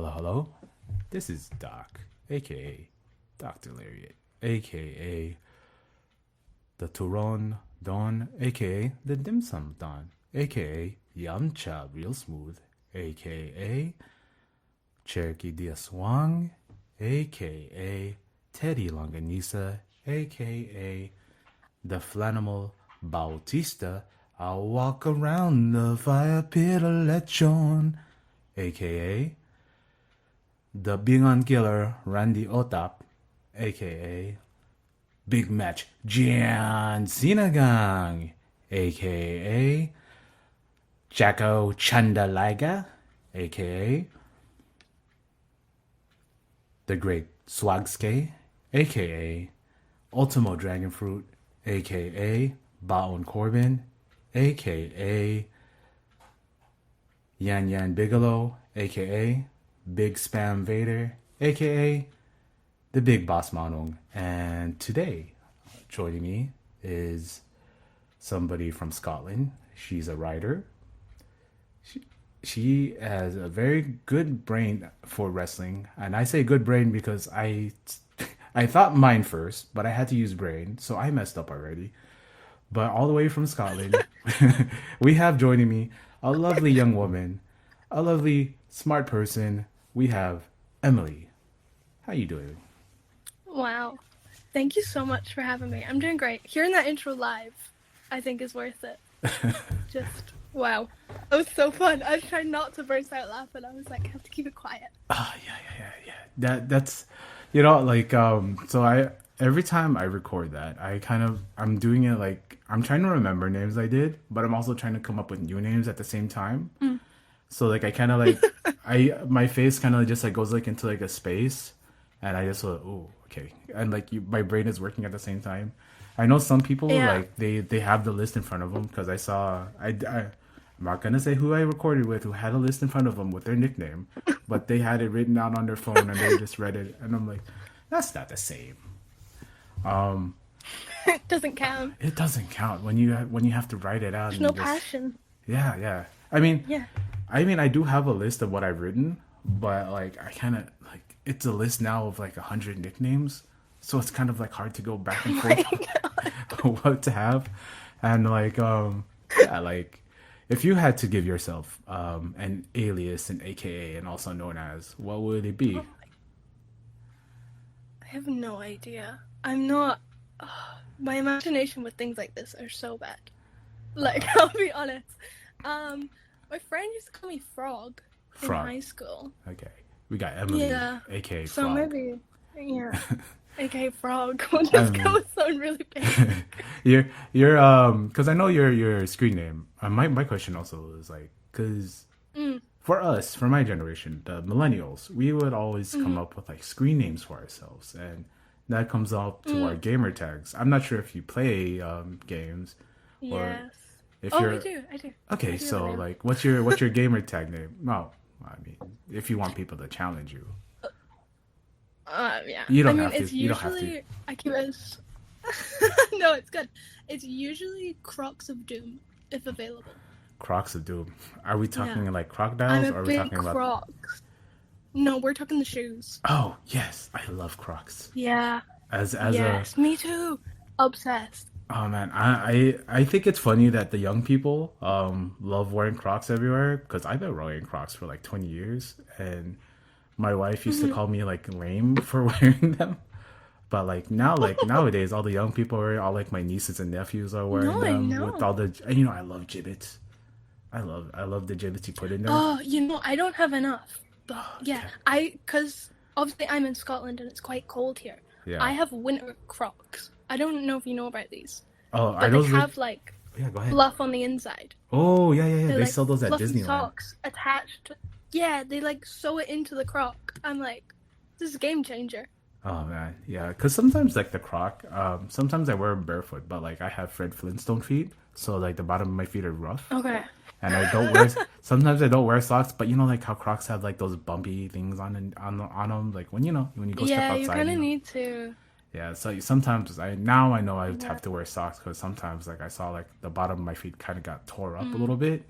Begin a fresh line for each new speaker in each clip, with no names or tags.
hello. This is Doc, aka Dr. Lariat, aka the Turon Don, aka the Dim Sum Don, aka Yamcha Real Smooth, aka Cherokee Diaz Wang, aka Teddy Longanisa, aka the Flanimal Bautista. I'll walk around the fire pit of lechon, aka the Bingon Killer Randy Otap, aka Big Match Jian Sinagang, aka Jacko Chandalaga, aka the Great Swagske, aka Ultimo Dragonfruit, aka Baon Corbin, aka Yan Yan Bigelow, aka Big Spam Vader, aka the Big Boss Manong. And today, joining me is somebody from Scotland. She's a writer. She has a very good brain for wrestling, and I say good brain because I thought mine first, but I had to use brain, so I messed up already. But all the way from Scotland, we have joining me a lovely young woman, a lovely smart person. We have Emily. How you doing?
Wow. Thank you so much for having me. I'm doing great. Hearing that intro live, I think is worth it. Just, wow. It was so fun. I was trying not to burst out laughing. I was like, I have to keep it quiet.
Yeah. That's, so I, every time I record that, I'm doing it like, I'm trying to remember names I did, but I'm also trying to come up with new names at the same time. So like, I kind of like, my face kind of just like goes like into like a space, and I just like, oh, okay. And like my brain is working at the same time. I know some people like they have the list in front of them because I'm not gonna say who I recorded with who had a list in front of them with their nickname, but they had it written out on their phone and they just read it, and I'm like, that's not the same.
It doesn't count.
It doesn't count when you have to write it out.
There's no passion.
Yeah. I mean, I do have a list of what I've written, but like I kind of like it's a list now of like 100 nicknames, so it's kind of like hard to go back and forth what to have, and like like if you had to give yourself an alias, an AKA, and also known as, what would it be?
I have no idea. I'm not. My imagination with things like this are so bad. Like, I'll be honest. My friend used to call me Frog in high school.
Okay. We got Emily, aka
so
Frog.
Maybe, aka Frog. That's gonna sound really big.
you're because I know your screen name. My question also is like, because for us, for my generation, the millennials, we would always come up with like screen names for ourselves, and that comes up to our gamer tags. I'm not sure if you play games.
Yes.
If
I do.
Okay, so like, what's your gamer tag name? Well, I mean, if you want people to challenge you.
Yeah.
You don't have
it's
to.
Usually,
you don't have to.
I keep it as... No, it's good. It's usually Crocs of Doom, if available.
Crocs of Doom. Are we talking like crocodiles, or are we talking about
Crocs? No, we're talking the shoes.
Oh yes, I love Crocs.
Yeah.
Yes,
me too. Obsessed.
Oh man, I think it's funny that the young people love wearing Crocs everywhere, because I've been wearing Crocs for like 20 years, and my wife used to call me like lame for wearing them. But like now, like nowadays, all the young people are all like my nieces and nephews are wearing them with all the I love gibbets. I love the gibbets you put in there.
Oh, I don't have enough. But because obviously I'm in Scotland and it's quite cold here.
Yeah.
I have winter Crocs. I don't know if you know about these.
Oh,
but they have like
go ahead.
fluff on the inside.
Oh yeah. They
like
sell those at Disneyland.
Socks attached. They like sew it into the Croc. I'm like, this is a game changer.
Oh man, yeah. Because sometimes like the Croc, sometimes I wear them barefoot, but like I have Fred Flintstone feet, so like the bottom of my feet are rough.
Okay.
And I don't wear. Sometimes I don't wear socks, but like how Crocs have like those bumpy things on them, like when you go step outside.
Yeah, you kind of need to.
Yeah, so sometimes I know I would have to wear socks, because sometimes like I saw like the bottom of my feet kind of got tore up a little bit.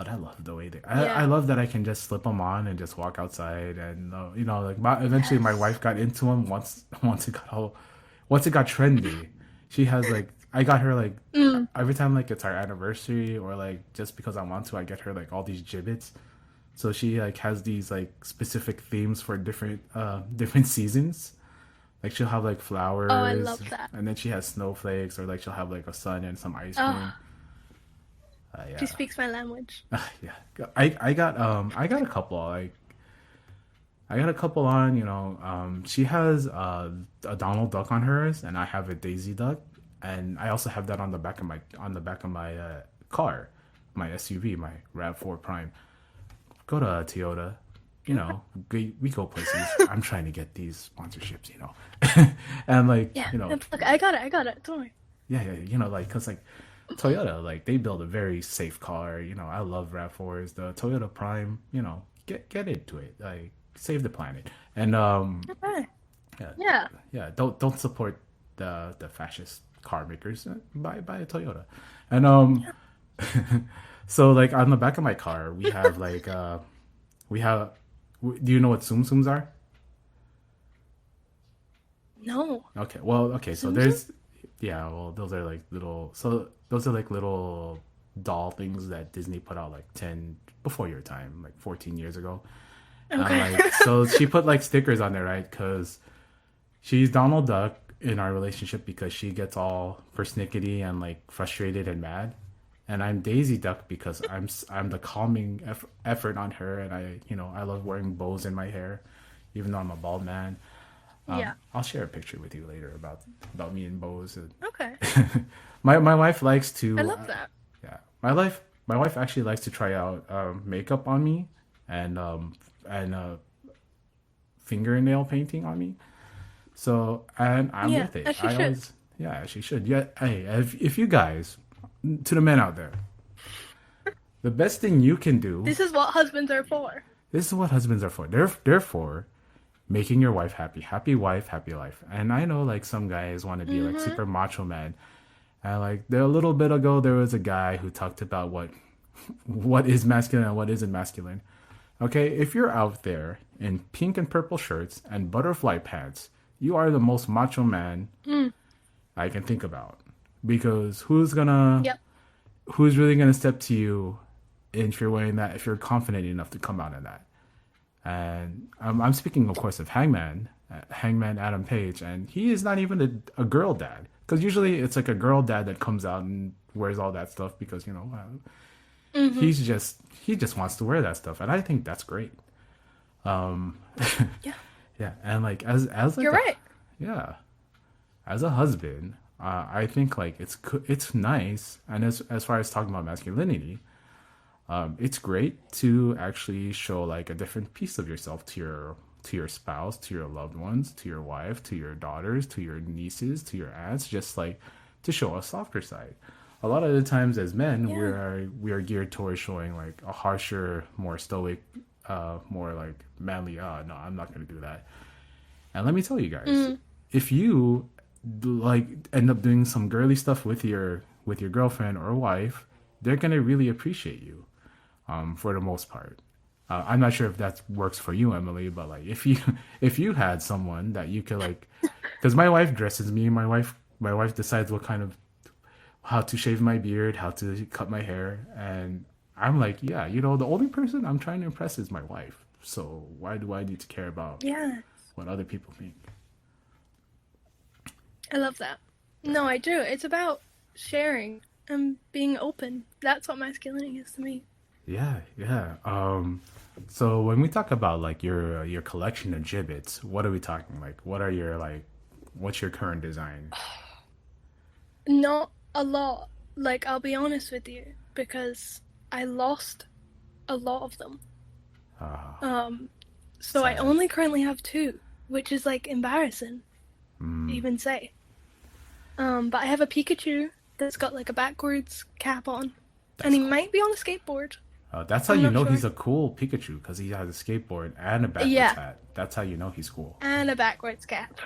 But I love the way I
Yeah.
love that I can just slip them on and just walk outside, and like eventually my
Yes.
wife got into them once it got trendy. She has like I got her like
Mm.
every time like it's our anniversary or like just because I want to, I get her like all these gibbets. So she like has these like specific themes for different seasons. Like she'll have like
Oh, I
flowers,
love that.
and then she has snowflakes, or like she'll have like a sun and some ice
Oh,
cream.
she
Yeah.
speaks my language.
Yeah, I got a couple. Like I got a couple on. She has a Donald Duck on hers, and I have a Daisy Duck, and I also have that on the back of my car, my SUV, my Rav4 Prime. Go to Toyota. We go places. I'm trying to get these sponsorships. And like
Yeah. Look, I got it. I got it. Don't worry.
yeah, yeah, like because like Toyota, like they build a very safe car. I love Rav4s. The Toyota Prime, get into it. Like save the planet. And
Okay.
yeah,
Yeah.
yeah. Don't support the fascist car makers. Buy a Toyota. And so like on the back of my car, we have like we have. Do you know what Tsum Tsums are?
No.
Okay. Well, okay. So
Zoom zoom?
there's, yeah. Well, those are like little. So those are like little doll things that Disney put out like 10 before your time, like 14 years ago. And
Okay.
like, so she put like stickers on there, right? Because she's Donald Duck in our relationship because she gets all persnickety and like frustrated and mad. And I'm Daisy Duck because I'm the calming effort on her, and I love wearing bows in my hair, even though I'm a bald man.
Yeah.
I'll share a picture with you later about me and bows.
Okay.
My wife likes
I
to
love that.
yeah, my wife actually likes to try out makeup on me and fingernail painting on me. So and I'm
Yeah.
with it.
As she
I
should.
always yeah, she should. Yeah, hey, if you guys, to the men out there, the best thing you can do.
This is what husbands are for.
This is what husbands are for. They're for making your wife happy. Happy wife, happy life. And I know like some guys want to be like
Mm-hmm.
super macho man. And like there a little bit ago there was a guy who talked about what is masculine and what isn't masculine. Okay, if you're out there in pink and purple shirts and butterfly pants, you are the most macho man I can think about. Because
Yep.
who's really gonna step to you if you're wearing that, if you're confident enough to come out in that? And I'm speaking, of course, of Hangman Adam Page, and he is not even a girl dad. Because usually it's like a girl dad that comes out and wears all that stuff because
Mm-hmm.
he just wants to wear that stuff, and I think that's great. Um,
Yeah.
yeah, and like as like
You're right.
yeah, as a husband, I think like it's nice, and as far as talking about masculinity, it's great to actually show like a different piece of yourself to your spouse, to your loved ones, to your wife, to your daughters, to your nieces, to your aunts, just like to show a softer side. A lot of the times as men,
Yeah.
we are geared towards showing like a harsher, more stoic, more like manly. No, I'm not going to do that. And let me tell you guys,
Mm.
if you like end up doing some girly stuff with your girlfriend or wife, they're gonna really appreciate you, for the most part. I'm not sure if that works for you, Emily, but like if you had someone that you could like, because my wife dresses me, my wife decides what kind of how to shave my beard, how to cut my hair, and I'm like, yeah, the only person I'm trying to impress is my wife. So why do I need to care about
Yeah.
what other people think?
I love that. No, I do. It's about sharing and being open. That's what masculinity is to me.
Yeah, yeah. So when we talk about like your collection of gibbets, what are we talking like? What's your current design?
Not a lot. Like, I'll be honest with you, because I lost a lot of them.
Uh,
Um, so I
Sad.
only currently have two, which is like embarrassing to
Mm,
even say. But I have a Pikachu that's got like a backwards cap on, and
that's
he
cool.
might be on a skateboard.
That's how
I'm
you
not
know
sure.
he's a cool Pikachu because he has a skateboard and a backwards
Yeah,
hat. That's how you know he's cool.
and a backwards cap.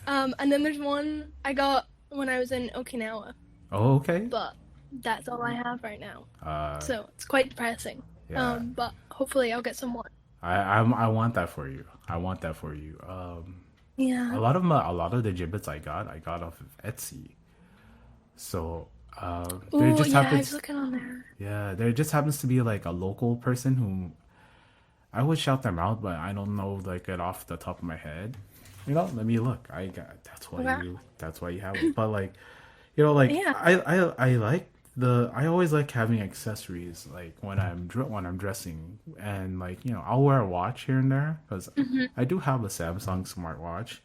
And then there's one I got when I was in Okinawa,
Oh, okay.
but That's all I have right now.
Uh,
So it's quite depressing.
yeah,
But hopefully I'll get some more.
I want that for you. I want that for you.
Yeah.
A lot of the giblets I got off of Etsy. So there
Oh,
just
yeah, I was
happens,
looking on there.
yeah, there just happens to be like a local person who I would shout them out, but I don't know like it off the top of my head. You know, let me look. I got
Wow.
that's why you have it. But like, you know, like
Yeah.
I like the I always like having accessories like when when I'm dressing, and like, you know, I'll wear a watch here and there because
Hmm.
I do have a Samsung smartwatch.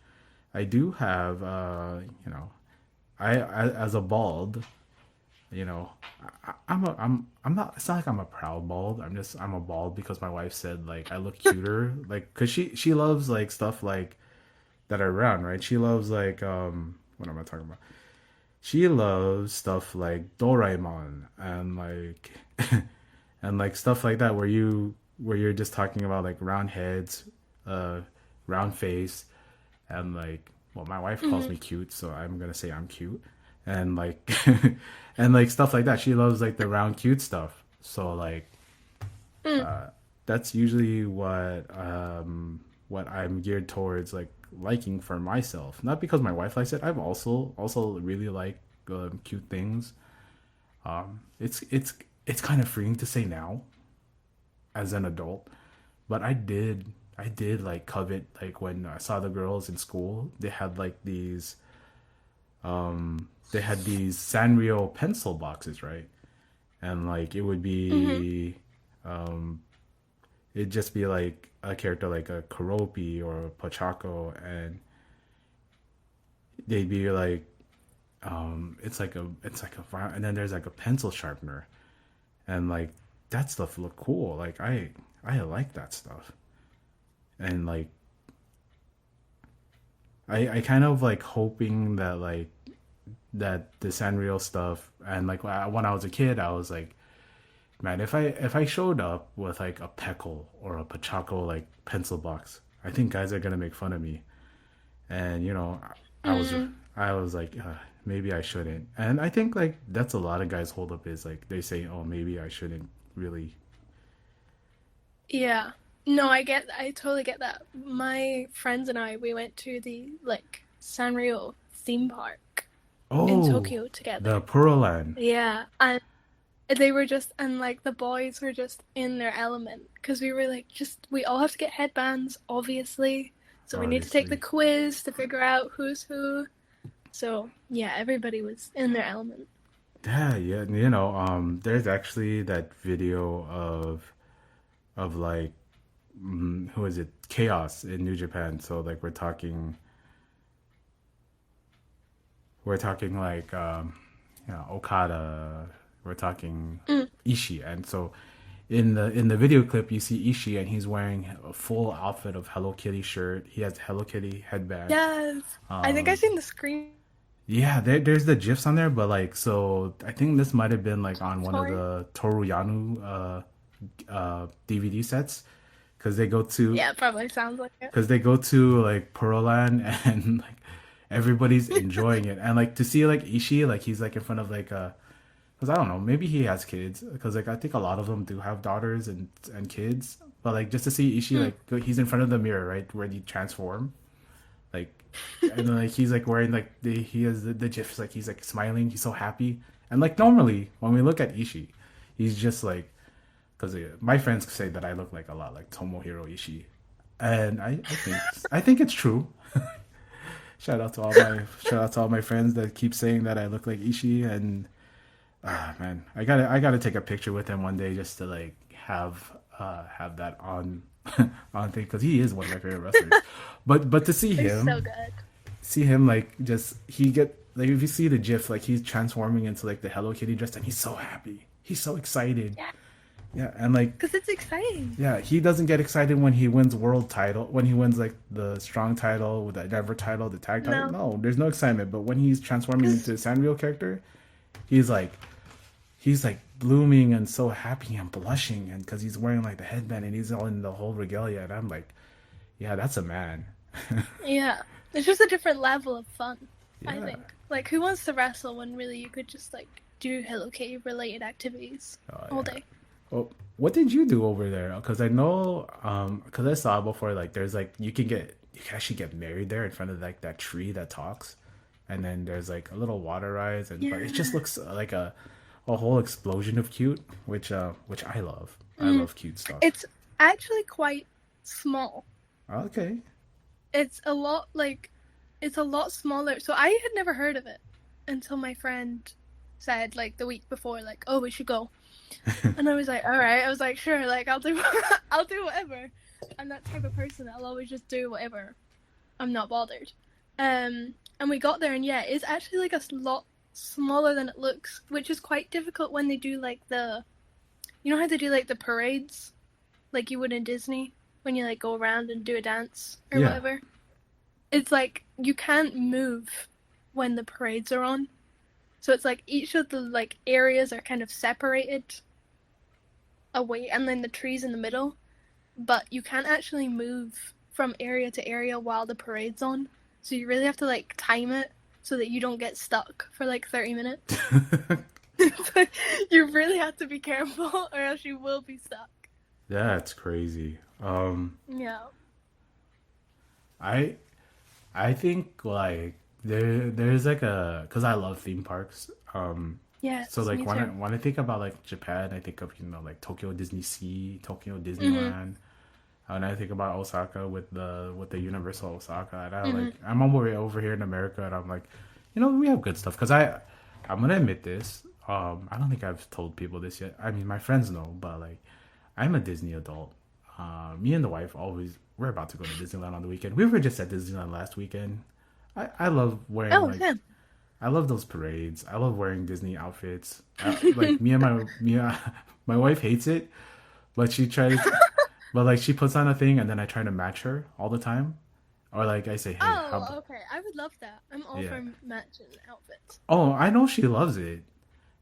I do have you know, I as a bald, you know, I'm not, it's not like I'm a proud bald. I'm a bald because my wife said like I look cuter, like because she loves like stuff like that are round, right? She loves like what am I talking about? She loves stuff like Doraemon and like and like stuff like that where you're just talking about like round heads, uh round face, and like, well, my wife calls
Hmm.
me cute, so I'm gonna say I'm cute, and like and like stuff like that. She loves like the round cute stuff, so like
Mm.
that's usually what I'm geared towards, like liking for myself, not because my wife likes it. I've also really like cute things. It's kind of freeing to say now as an adult, but I did like covet, like when I saw the girls in school, they had these Sanrio pencil boxes, right? And like it would
Hmm.
be it'd just be like a character like a Karopi or a Pochako, and they'd be like it's like a and then there's like a pencil sharpener, and like that stuff looked cool. Like I like that stuff, and like I kind of like hoping that like that the Sanrio stuff, and like when I was a kid I was like, man, if I showed up with like a Peckle or a Pachaco like pencil box, I think guys are gonna make fun of me. And you know, I was
Mm.
I was like, maybe I shouldn't. And I think like that's a lot of guys hold up, is like they say, oh, maybe I shouldn't really.
Yeah. No, I totally get that. My friends and I, we went to the like Sanrio theme park in
Oh,
Tokyo together.
the Puralan.
Yeah, and they were just, and like the boys were just in their element because we were like, just we all have to get headbands, obviously. So we need to take the
Obviously.
quiz to figure out who's who. So yeah, everybody was in their element.
Yeah, yeah, you know, there's actually that video of like who is it? Chaos in New Japan. So like we're talking like you know, Okada, we're talking
Mm.
Ishii, and so in the video clip you see Ishii and he's wearing a full outfit of Hello Kitty shirt. He has Hello Kitty headband.
Yes, I think I've seen the screen
Yeah, there's the gifs on there, but like, so I think this might have been like on one of
for it.
the Toru Yanu DVD sets, because they go to
Yeah, it probably sounds like it.
like Pearland and like everybody's enjoying it, and like to see like Ishii, like he's like in front of like because I don't know, maybe he has kids, because like I think a lot of them do have daughters and kids, but like just to see Ishii,
Mm.
like he's in front of the mirror, right, where you transform, like, and then like he's like wearing like he has the gifs, like he's like smiling, he's so happy, and like normally when we look at Ishii, he's just like, because my friends say that I look like a lot like Tomohiro Ishii, and I think it's true. Shout out to all my friends that keep saying that I look like Ishii, and man, I gotta take a picture with him one day just to like have that on on thing, because he is one of my favorite wrestlers. But to
They're so good.
see him like just he get like, if you see the gif, like he's transforming into like the Hello Kitty dress, and he's so happy, he's so excited.
Yeah,
Yeah, and like,
because it's exciting.
yeah, he doesn't get excited when he wins world title, when he wins like the strong title, with the never title, the tag title.
No,
No, there's no excitement. But when he's transforming into
because
the Sanrio character, he's like he's like blooming and so happy and blushing, and because he's wearing like the headband and he's all in the whole regalia, and I'm like, yeah, that's a man.
yeah, it's just a different level of fun. I
Yeah,
think. Like, who wants to wrestle when really you could just like do Hello Kitty related activities
Oh
all
yeah.
day.
Well, what did you do over there? Because I know, because I saw before, like there's like you can actually get married there in front of like that tree that talks, and then there's like a little water rise, and but it just
Yeah.
looks like a whole explosion of cute, which I love. I
Mm.
love cute stuff.
It's actually quite small.
Okay.
It's a lot like it's a lot smaller. So I had never heard of it until my friend said like the week before, like, "Oh, we should go." And I was like, "All right." I was like, "Sure, like I'll do I'll do whatever." I'm that type of person that I'll always just do whatever. I'm not bothered. And we got there, and yeah, it's actually like a lot smaller than it looks, which is quite difficult when they do like you know how they do like the parades, like you would in Disney when you like go around and do a dance or
Yeah.
whatever. It's like you can't move when the parades are on. So it's like each of the like areas are kind of separated away, and then the trees in the middle, but you can't actually move from area to area while the parade's on. So you really have to like time it so that you don't get stuck for like 30 minutes. You really have to be careful or else you will be stuck.
That's crazy.
Yeah.
I I think like there's like a because I love theme parks. So
Yes,
like
me too.
when I think about like Japan, I think of like Tokyo Disney Sea, Tokyo
Mhm.
Disneyland. And I think about Osaka with the Universal Osaka. And I like
Mhm.
I'm over here in America, and I'm like, we have good stuff. Because I'm gonna admit this. I don't think I've told people this yet. I mean, my friends know, but like, I'm a Disney adult. Me and the wife always we're about to go to Disneyland on the weekend. We were just at Disneyland last weekend. I love wearing
Oh,
like
yeah.
I love those parades. I love wearing Disney outfits. Like my wife hates it, but she tries. But like she puts on a thing, and then I try to match her all the time. Or like I say, hey,
Oh, okay. I would love that. I'm all
yeah.
for matching outfits.
Oh, I know she loves it.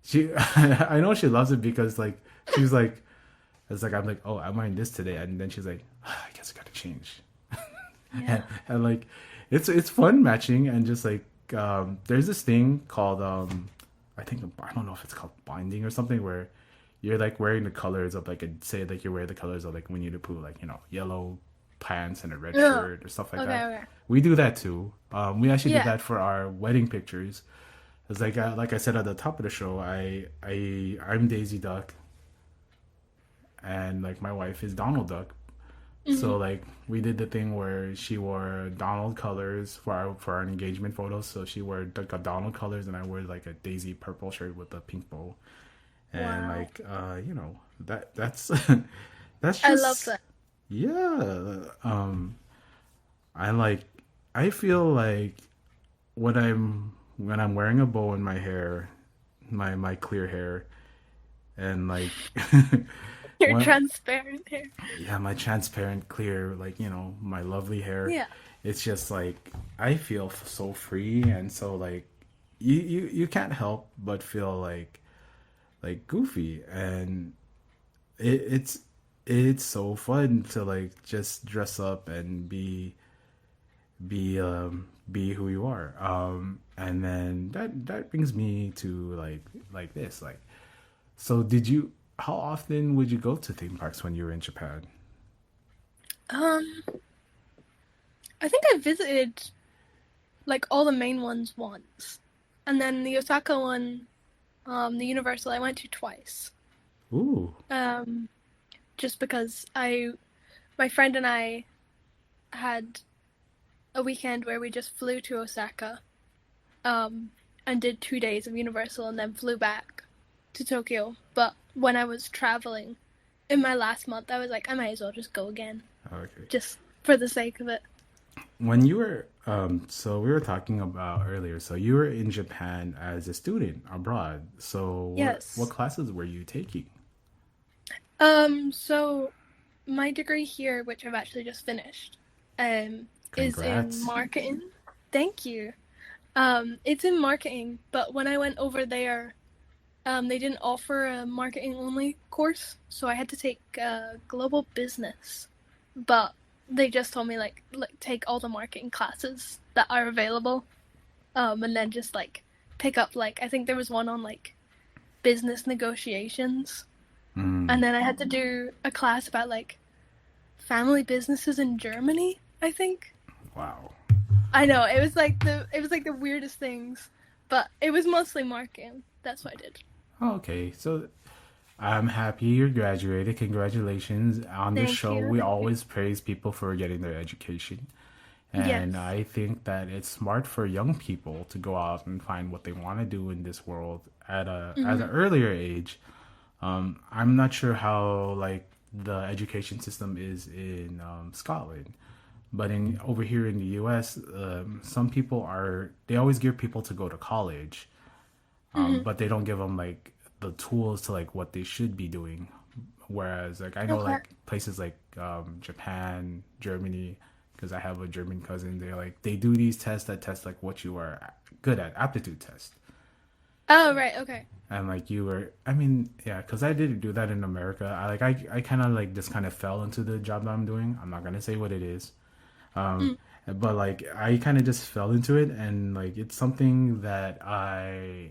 She, I know she loves it because like she's like, it's like I'm like, oh, I'm wearing this today, and then she's like, I guess I gotta change. and,
Yeah.
and like, it's fun matching, and just like, there's this thing called I don't know if it's called binding or something where you're like wearing the colors of like say like you wear the colors of like Winnie the Pooh, like yellow pants and a red
Ugh.
shirt or stuff like
Okay,
that.
okay.
We do that too. We actually did
Yeah.
that for our wedding pictures. It's like I said at the top of the show, I'm Daisy Duck, and like my wife is Donald Duck. So
Mhm.
like we did the thing where she wore Donald colors for our engagement photos. So she wore like a Donald colors, and I wore like a Daisy purple shirt with a pink bow. And
Wow.
like that's that's
I love
just
that.
yeah. I like I feel like when I'm wearing a bow in my hair, my clear hair, and like
You're
what
transparent here.
yeah, my transparent clear, like my lovely hair.
Yeah.
It's just like I feel so free, and so like you can't help but feel like goofy, and it's it's so fun to like just dress up and be who you are. And then that brings me to like this like so did you how often would you go to theme parks when you were in Japan?
Um, I think I visited like all the main ones once, and then the Osaka one, the Universal, I went to twice.
Ooh.
Um, just because my friend and I had a weekend where we just flew to Osaka, um, and did 2 days of Universal and then flew back to Tokyo. But when I was traveling in my last month, I was like, I might as well just go again,
Okay.
just for the sake of it.
When you were so we were talking about earlier, so you were in Japan as a student abroad. So what
Yes.
classes were you taking?
So my degree here, which I've actually just finished, is in
Congrats.
marketing. Thank you. It's in marketing, but when I went over there, they didn't offer a marketing only course, so I had to take global business. But they just told me like take all the marketing classes that are available, and then just like pick up like I think there was one on like business negotiations,
Mm,
and then I had to do a class about like family businesses in Germany, I think.
wow.
I know, it was like the weirdest things, but it was mostly marketing. That's what I did.
Oh, okay, so I'm happy you graduated. Congratulations. On this
Thank
show,
you.
we
Thank you.
always praise people for getting their education. And
Yes.
I think that it's smart for young people to go out and find what they want to do in this world at an
Mhm.
earlier age. I'm not sure how like the education system is in Scotland, but in over here in the U.S., some people are they always gear people to go to college,
Mhm.
but they don't give them like the tools to like what they should be doing. Whereas like I know
Okay.
like places like Japan, Germany, because I have a German cousin. They do these tests that test like what you are good at, aptitude test.
Oh, right. Okay.
And like you were, I mean, yeah, because I didn't do that in America. I kind of like just kind of fell into the job that I'm doing. I'm not gonna say what it is,
Mm.
but like I kind of just fell into it, and like it's something that I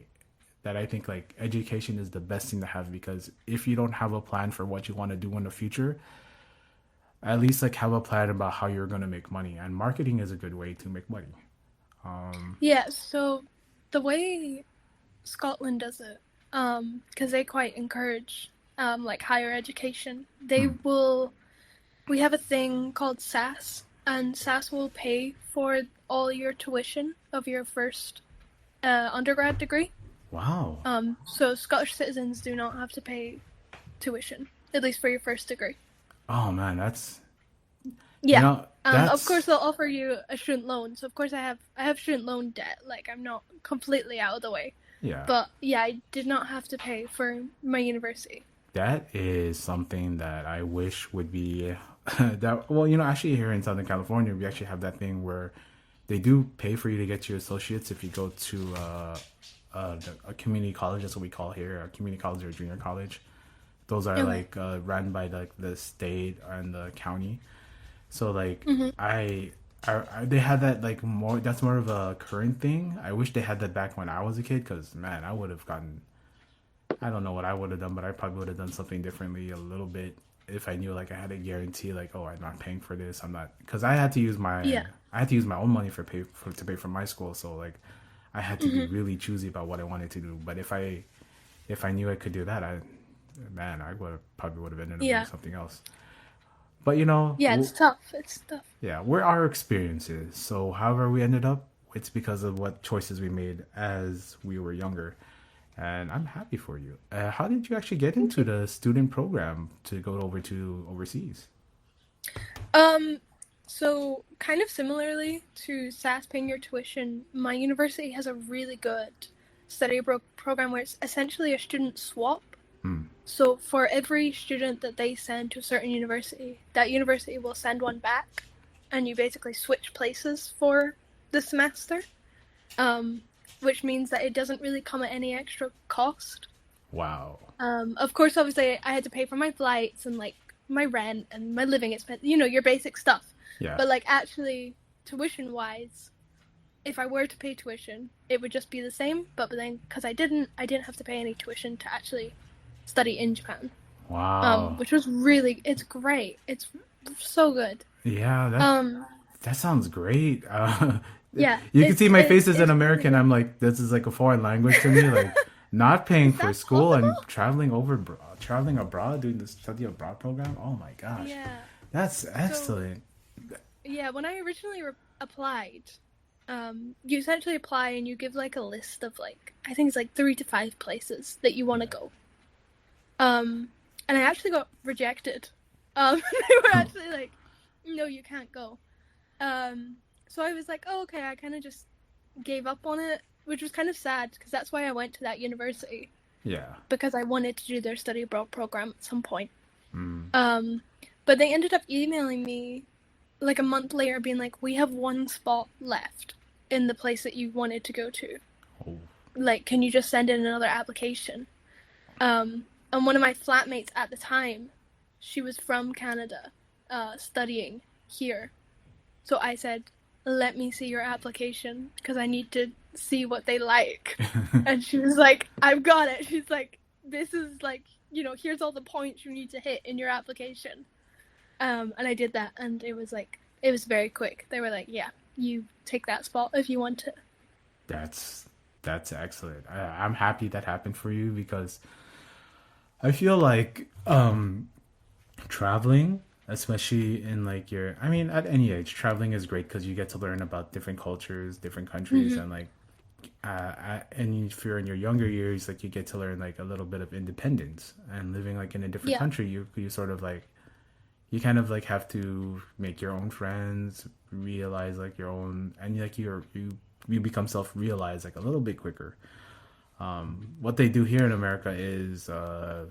think like education is the best thing to have because if you don't have a plan for what you want to do in the future, at least like have a plan about how you're gonna make money. And marketing is a good way to make money.
Yeah, so the way Scotland does it, because they quite encourage like higher education, they
Hmm.
will. We have a thing called SAS, and SAS will pay for all your tuition of your first undergrad degree.
Wow.
So Scottish citizens do not have to pay tuition, at least for your first degree.
Oh man, that's you
Yeah.
know
Of course,
that's
they'll offer you a student loan. So of course, I have student loan debt. Like I'm not completely out of the way,
yeah.
but yeah, I did not have to pay for my university.
That is something that I wish would be that. Well, actually here in Southern California, we actually have that thing where they do pay for you to get your associates if you go to a community college. That's what we call here, a community college or junior college. Those are
Okay.
like run by the state and the county. So like
Hmm.
they had that like more. That's more of a current thing. I wish they had that back when I was a kid, because man, I would have gotten. I don't know what I would have done, but I probably would have done something differently a little bit if I knew like I had a guarantee, like, oh, I'm not paying for this. I'm not, because
Yeah.
I had to use my own money to pay for my school. So like I had to be
Hmm.
really choosy about what I wanted to do. But if I knew I could do that, I would have ended up doing
Yeah.
something else. But
Yeah. It's tough. It's tough.
yeah, we're our experiences. So however we ended up, it's because of what choices we made as we were younger. And I'm happy for you. How did you actually get
Thank
into
you.
the student program to go over to overseas?
Um. So kind of similarly to SAS paying your tuition, my university has a really good program where it's essentially a student swap.
Hmm.
So for every student that they send to a certain university, that university will send one back, and you basically switch places for the semester. Um, which means that it doesn't really come at any extra cost.
Wow.
Of course, obviously, I had to pay for my flights and like my rent and my living expense. You know, your basic stuff.
Yeah.
But like actually, tuition wise, if I were to pay tuition, it would just be the same. But then, because I didn't have to pay any tuition to actually study in Japan,
Wow.
which was really, it's great. It's so good.
Yeah,
Um,
that sounds great.
yeah,
You can see my face as an
it's really
American.
good.
I'm like, this is like a foreign language to me. Like, not paying
Is
for
that
school
possible?
and traveling abroad, doing the study abroad program. Oh my gosh,
Yeah.
that's
So
excellent.
yeah, when I originally applied, you essentially apply and you give like a list of like I think it's like 3 to 5 places that you want to
Yeah.
go. And I actually got rejected. They were actually like, no, you can't go. Um, so I was like, oh, okay. I kind of just gave up on it, which was kind of sad because that's why I went to that university
Yeah.
because I wanted to do their study abroad program at some point.
Mm.
Um, but they ended up emailing me like a month later, being like, we have one spot left in the place that you wanted to go to.
Oh.
Like, can you just send in another application? And one of my flatmates at the time, she was from Canada, studying here. So I said, let me see your application because I need to see what they like. And she was like, I've got it. She's like, this is like, here's all the points you need to hit in your application. And I did that, and it was very quick. They were like, yeah, you take that spot if you want to.
That's that's excellent. I'm happy that happened for you because I feel like traveling, especially in like your, I mean, at any age, traveling is great because you get to learn about different cultures, different countries,
Mm-hmm.
and like, and if you're in your younger years, like you get to learn like a little bit of independence and living like in a different
Yeah,
country. You sort of like you kind of like have to make your own friends, realize like your own, and like you become self realized like a little bit quicker. What they do here in America is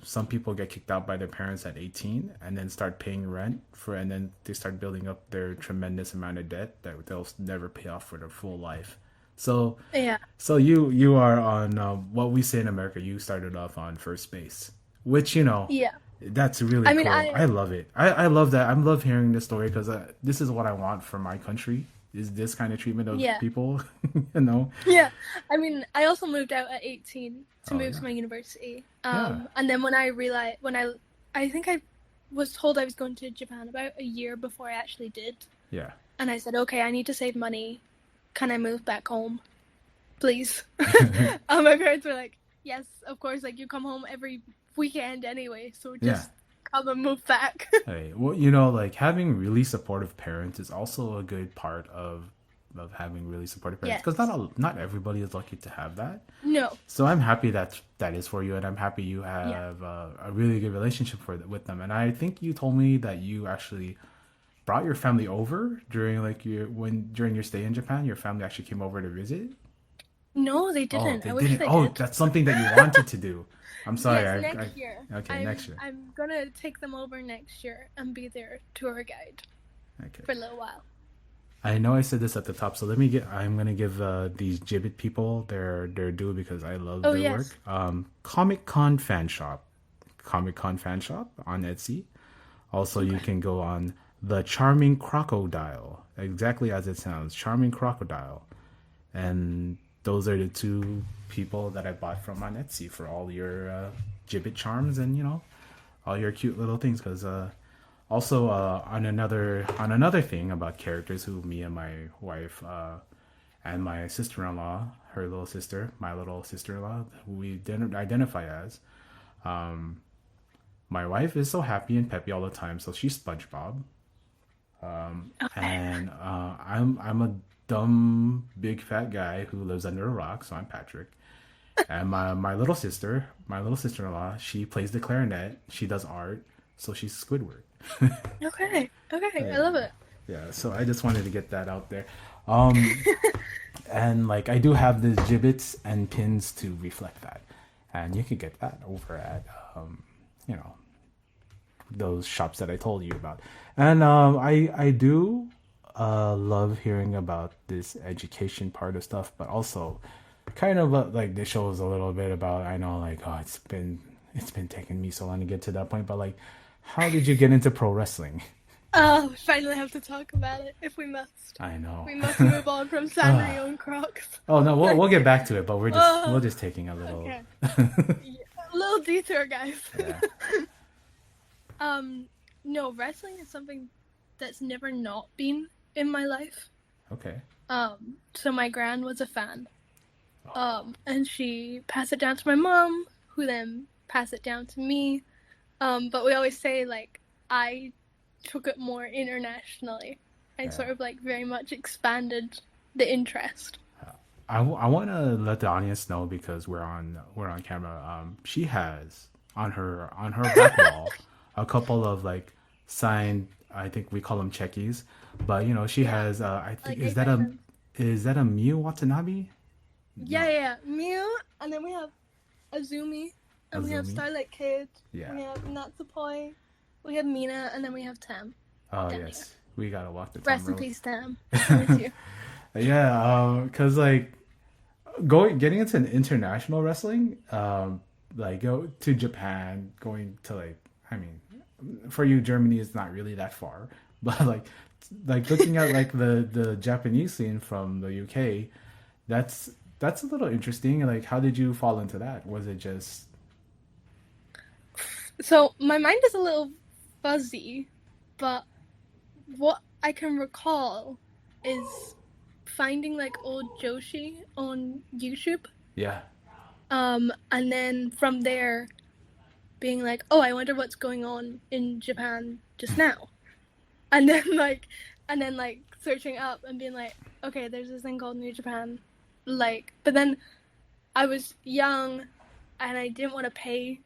some people get kicked out by their parents at 18 and then start paying rent for, and then they start building up their tremendous amount of debt that they'll never pay off for their full life. So,
yeah,
so you are on what we say in America. You started off on first base, which
yeah.
that's really
I mean,
cool. I love it. I love that. I love hearing this story because this is what I want for my country. Is this kind of treatment of
yeah,
people, you know?
yeah. I mean, I also moved out at 18 to
Oh
move
yeah,
to my university.
yeah,
And then when I realized, I think I was told I was going to Japan about a year before I actually did.
yeah.
And I said, okay, I need to save money. Can I move back home, please? My parents were like, yes, of course. Like, you come home every weekend anyway, so
Yeah.
just come and move back.
Hey, well, like having really supportive parents is also a good part of having really supportive parents because
Yes.
not everybody is lucky to have that.
No.
So I'm happy that that is for you, and I'm happy you
Yeah.
have a really good relationship with them. And I think you told me that you actually brought your family over during like during your stay in Japan. Your family actually came over to visit.
No, they
Oh,
didn't.
they
I wish
didn't.
they
Oh,
did.
that's something that you wanted to do. I'm sorry.
Yes, next year.
Okay, next year.
I'm gonna take them over next year and be their tour guide
Okay.
for a little while.
I know I said this at the top, so let me get. I'm gonna give these Gibbet people their due because I love
Oh
their work.
yes.
Comic Con fan shop on Etsy. Also, you
Okay.
can go on the Charming Crocodile, exactly as it sounds, Charming Crocodile, and those are the two people that I bought from on Etsy for all your Gibbet charms and all your cute little things. Because also on another thing about characters who me and my wife and my sister-in-law, her little sister, my little sister-in-law, who we identify as. My wife is so happy and peppy all the time, so she's SpongeBob,
Okay.
and I'm a dumb big fat guy who lives under a rock, so I'm Patrick. And my little sister-in-law, she plays the clarinet. She does art, so she's Squidward.
Okay. Okay. I
Yeah.
love it.
Yeah, so I just wanted to get that out there. Um, and like I do have the gibbets and pins to reflect that, and you can get that over at you know those shops that I told you about. And I do love hearing about this education part of stuff, but also kind of like this shows a little bit about. I know like oh it's been taking me so long to get to that point, but like how did you get into pro wrestling?
Oh, we finally have to talk about it if we must.
I know.
We must move on from Sanrio and Crocs.
Oh no, we'll get back to it, but we're
Oh,
just taking a little.
okay. Yeah, a little detour, guys.
Yeah.
um, no, wrestling is something that's never not been in my life.
Okay.
So my gran was a fan. And she passed it down to my mom, who then passed it down to me. But we always say like I took it more internationally. I
Yeah.
sort of like very much expanded the interest.
I want to let the audience know because we're on camera. She has on her back wall a couple of like signed. I think we call them checkies, but she
Yeah,
has. I think
like A-section.
is that a Miu Watanabe?
Yeah,
No,
yeah, yeah. Mew, and then we have Azumi, and we have
Azumi.
Starlight Kid,
Yeah.
we have Natsupoi, we have Mina, and then we have Tam
Oh
down here.
yes, we gotta walk the time
Rest in
road.
peace, Tam. I miss you.
Yeah, cause like getting into an international wrestling, like go to Japan, going to like, I mean, for you, Germany is not really that far, but like looking at like the Japanese scene from the UK, that's a little interesting. Like, how did you fall into that? Was it just
So my mind is a little fuzzy, but what I can recall is finding like old Joshi on YouTube.
Yeah.
And then from there being like, oh, I wonder what's going on in Japan just now. And then like searching up and being like, okay, there's this thing called New Japan. Like, but then I was young and I didn't want to pay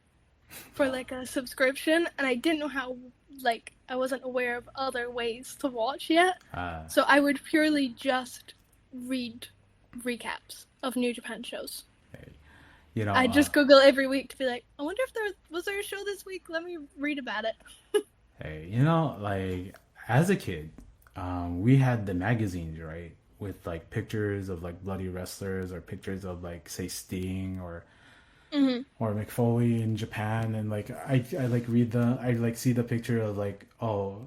for like a subscription, and I didn't know how, like, I wasn't aware of other ways to watch yet.
Uh,
So I would purely just read recaps of New Japan shows.
hey, you know,
I just Google every week to be like, I wonder if there a show this week. Let me read about it.
like as a kid, we had the magazines, right? With like pictures of like bloody wrestlers or pictures of like say Sting
Hmm.
or McFoley in Japan, and like I like read the I like see the picture of like, oh,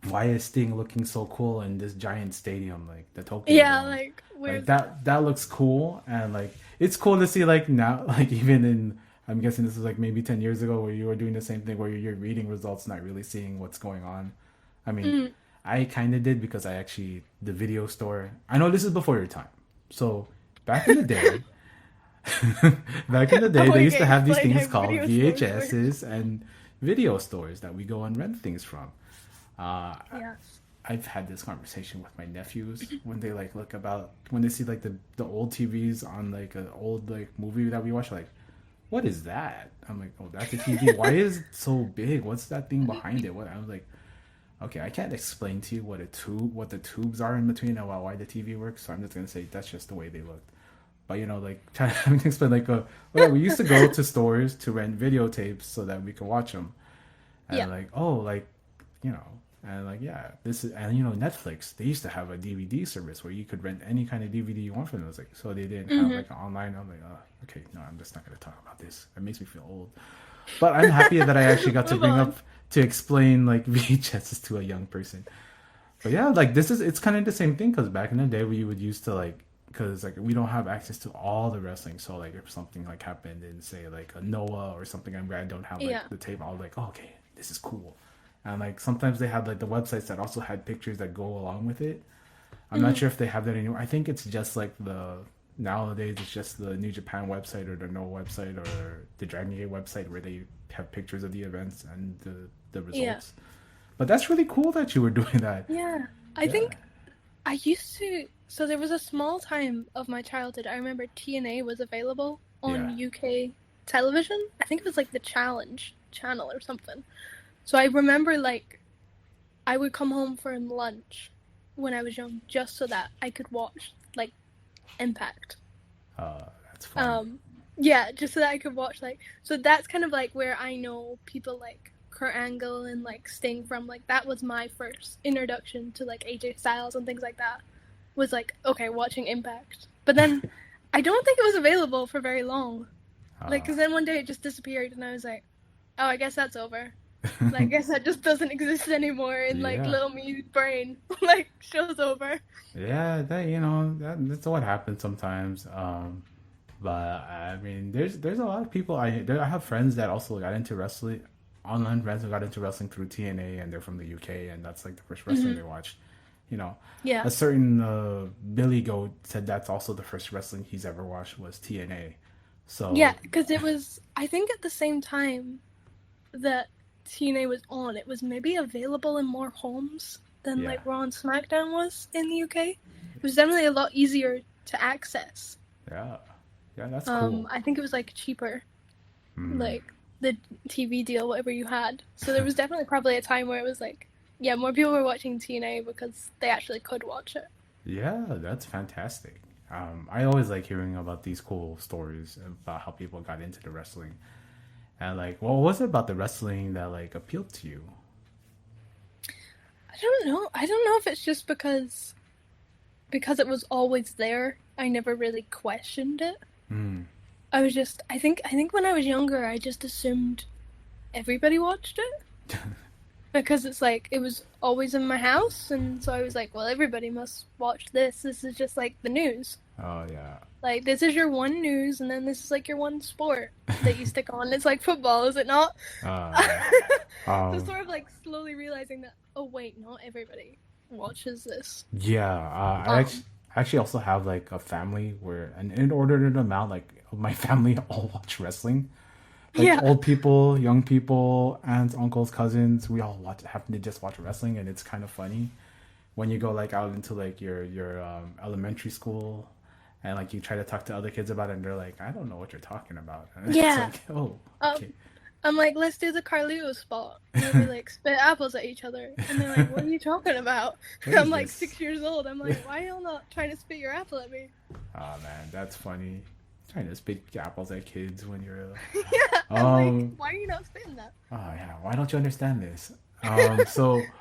why is Sting looking so cool in this giant stadium like the Tokyo
Yeah,
Dome?
like
Like
where's that?
that looks cool, and like it's cool to see like now like even in, I'm guessing this was like maybe 10 years ago where you were doing the same thing where you're reading results, not really seeing what's going on. I mean,
Mm.
I kind of did because I actually, the video store, I know this is before your time. So back in the day, back in the day,
Oh,
they
okay,
used to have these
explain
things
how
called
video stores work.
VHSs and video stores that we go and rent things from. Uh,
Yes.
I've had this conversation with my nephews when they like look about when they see like the old TVs on like an old like movie that we watch, like, what is that? I'm like, oh, that's a TV. Why is it so big? What's that thing behind it? What? I was like, okay, I can't explain to you what the tubes are in between and why the TV works. So I'm just gonna say that's just the way they look. But like trying to explain like, oh yeah, we used to go to stores to rent videotapes so that we could watch them,
Yeah.
and like, oh, like, you know, and like, yeah, this is, and Netflix, they used to have a DVD service where you could rent any kind of DVD you want from them. It was like, so they didn't have
Hmm.
like an online. I'm like, oh, okay, no, I'm just not gonna talk about this. It makes me feel old. But I'm happy that I actually got to
Move
bring
on.
up to explain like VHS to a young person. But yeah, like it's kind of the same thing because back in the day we would used to like, because like we don't have access to all the wrestling. So like if something like happened in say like a Noah or something, I don't have like
Yeah.
the tape. I was like, oh, okay, this is cool. And like sometimes they had like the websites that also had pictures that go along with it. I'm not
Hmm.
sure if they have that anymore. I think it's just like the nowadays it's just the New Japan website or the Noah website or the Dragon Gate website where they have pictures of the events and the
Yeah.
results. But that's really cool that you were doing that.
Yeah. I
Yeah.
think I used to. So there was a small time of my childhood. I remember TNA was available
Yeah.
on UK television. I think it was like the Challenge channel or something. So I remember like I would come home for lunch when I was young just so that I could watch like Impact.
That's fun.
Um, yeah, just so that I could watch like. So that's kind of like where I know people like Kurt Angle and like Sting from. Like that was my first introduction to like AJ Styles and things like that. Was like okay, watching Impact, but then I don't think it was available for very long. Like,
Uh,
cause then one day it just disappeared, and I was like, oh, I guess that's over. Like, I guess that just doesn't exist anymore in like
yeah.
little me brain. Like, show's over.
Yeah, that's what happens sometimes. But I mean, there's a lot of people. I have friends that also got into wrestling, online friends who got into wrestling through TNA, and they're from the UK, and that's like the first wrestling
Hmm.
they watched. You know,
Yeah,
a certain Billy Goat said that's also the first wrestling he's ever watched was TNA.
yeah,
So
because it was. I think at the same time that TNA was on, it was maybe available in more homes than
yeah,
like Raw and SmackDown was in the UK. It was definitely a lot easier to access.
yeah, yeah, that's cool.
I think it was like cheaper,
Hmm.
like the TV deal, whatever you had. So there was definitely probably a time where it was like, yeah, more people were watching TNA because they actually could watch it.
Yeah, that's fantastic. I always like hearing about these cool stories about how people got into the wrestling. And like, what was it about the wrestling that like appealed to you?
I don't know. I don't know if it's just because it was always there. I never really questioned it.
Hmm.
I was just I think when I was younger, I just assumed everybody watched it because it's like it was always in my house, and so I was like, well, everybody must watch this. This is just like the news.
Oh yeah.
Like this is your one news, and then this is like your one sport that you stick on. It's like football, is it not?
Yeah.
So
Um.
sort of like slowly realizing that, oh wait, not everybody watches this.
Yeah.
Um,
I actually also have like a family where an inordinate amount like of my family all watch wrestling. Like
yeah,
old people, young people, aunts, uncles, cousins, we all watch happen to just watch wrestling, and it's kind of funny when you go like out into like your elementary school, and like you try to talk to other kids about it, and they're like, I don't know what you're talking about. And it's
yeah.
like, oh,
Um,
okay.
I'm like, let's do the Carlito spot where we like spit apples at each other, and they're like, what are you talking about?
What
I'm
is
like
this?
6 years old. I'm like, why are y'all not trying to spit your apple at me?
Oh man, that's funny. Trying to spit apples at kids when you're
Yeah, I'm like,
um
why are you not spitting that?
oh yeah, why don't you understand this? So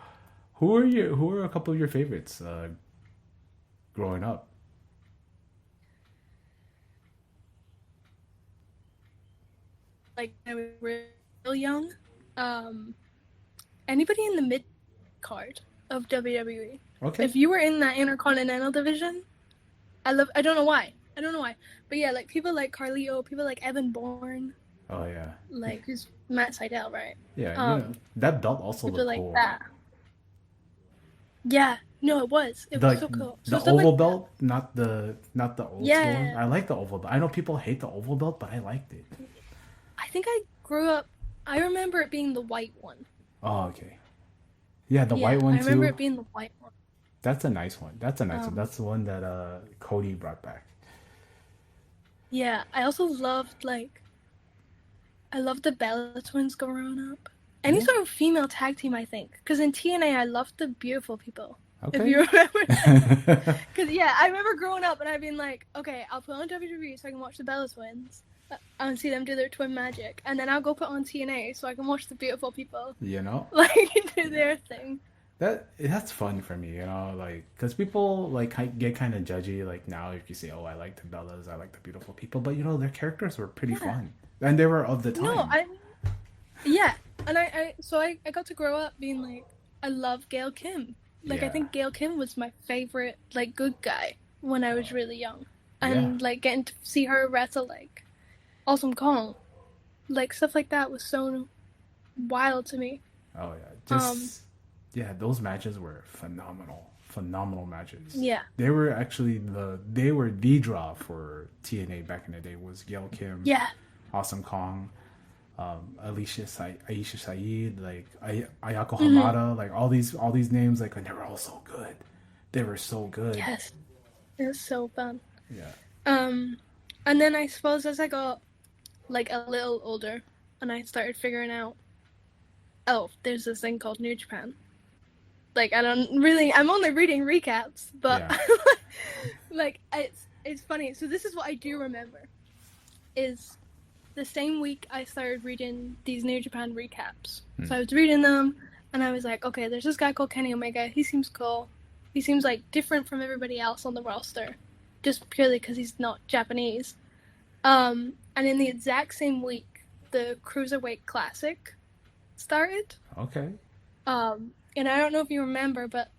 who are a couple of your favorites growing up?
Like when I was real young, um, anybody in the mid card of WWE.
Okay.
If you were in that Intercontinental division, I don't know why. I don't know why. But yeah, like people like Carlito, people like Evan Bourne,
Oh yeah.
like who's Matt Sydal, right?
Yeah,
Um,
that belt also
people
looked
like
cool.
that. Yeah. No, it was. It was
Like
so cool. So
the
it's not
oval
like that.
belt, not the old school one.
Yeah.
I like the oval belt. I know people hate the oval belt, but I liked it.
I think I grew up I remember it being the white one.
Oh, okay. Yeah, the white
Yeah,
one
I remember
too.
it being the white one.
That's a nice one. That's a nice one.
Um,
That's the one that Cody brought back.
yeah, I also loved like I loved the Bella Twins growing up. Any
Yeah.
sort of female tag team, I think. Because in TNA, I loved the Beautiful People. If
Okay.
you remember that. Because, yeah, I remember growing up and I'd been like, okay, I'll put on WWE so I can watch the Bella Twins and see them do their twin magic. And then I'll go put on TNA so I can watch the Beautiful People,
You know?
like, do their thing.
That's fun for me, like because people like get kind of judgy like now if you say, "Oh, I like the Bellas, I like the beautiful people," but their characters were pretty
Yeah.
fun and they were of the
No,
time.
yeah. And I got to grow up being like, I love Gail Kim. Like, I
Yeah,
think Gail Kim was my favorite, like, good guy when I was really young.
yeah.
And, like, getting to see her wrestle, like, Awesome Kong. Like, stuff like that was so wild to me.
Oh yeah,
Um,
just yeah. Those matches were phenomenal, phenomenal matches.
yeah.
They were actually the draw for TNA back in the day was Gail Kim,
Yeah.
Awesome Kong, Aisha Saeed, like Ayako
Mm-hmm.
Hamada, like all these names, like and they were all so good. They were so good.
Yes. It was so fun.
Yeah.
Um, and then I suppose as I got, like, a little older and I started figuring out, oh, there's this thing called New Japan. Like, I'm only reading recaps, but
Yeah.
like it's funny. So this is what I do remember is the same week I started reading these New Japan recaps. So I was reading them and I was like, okay, there's this guy called Kenny Omega. He seems cool. He seems like different from everybody else on the roster, just purely because he's not Japanese. And in the exact same week, the Cruiserweight Classic started.
Okay.
And I don't know if you remember, but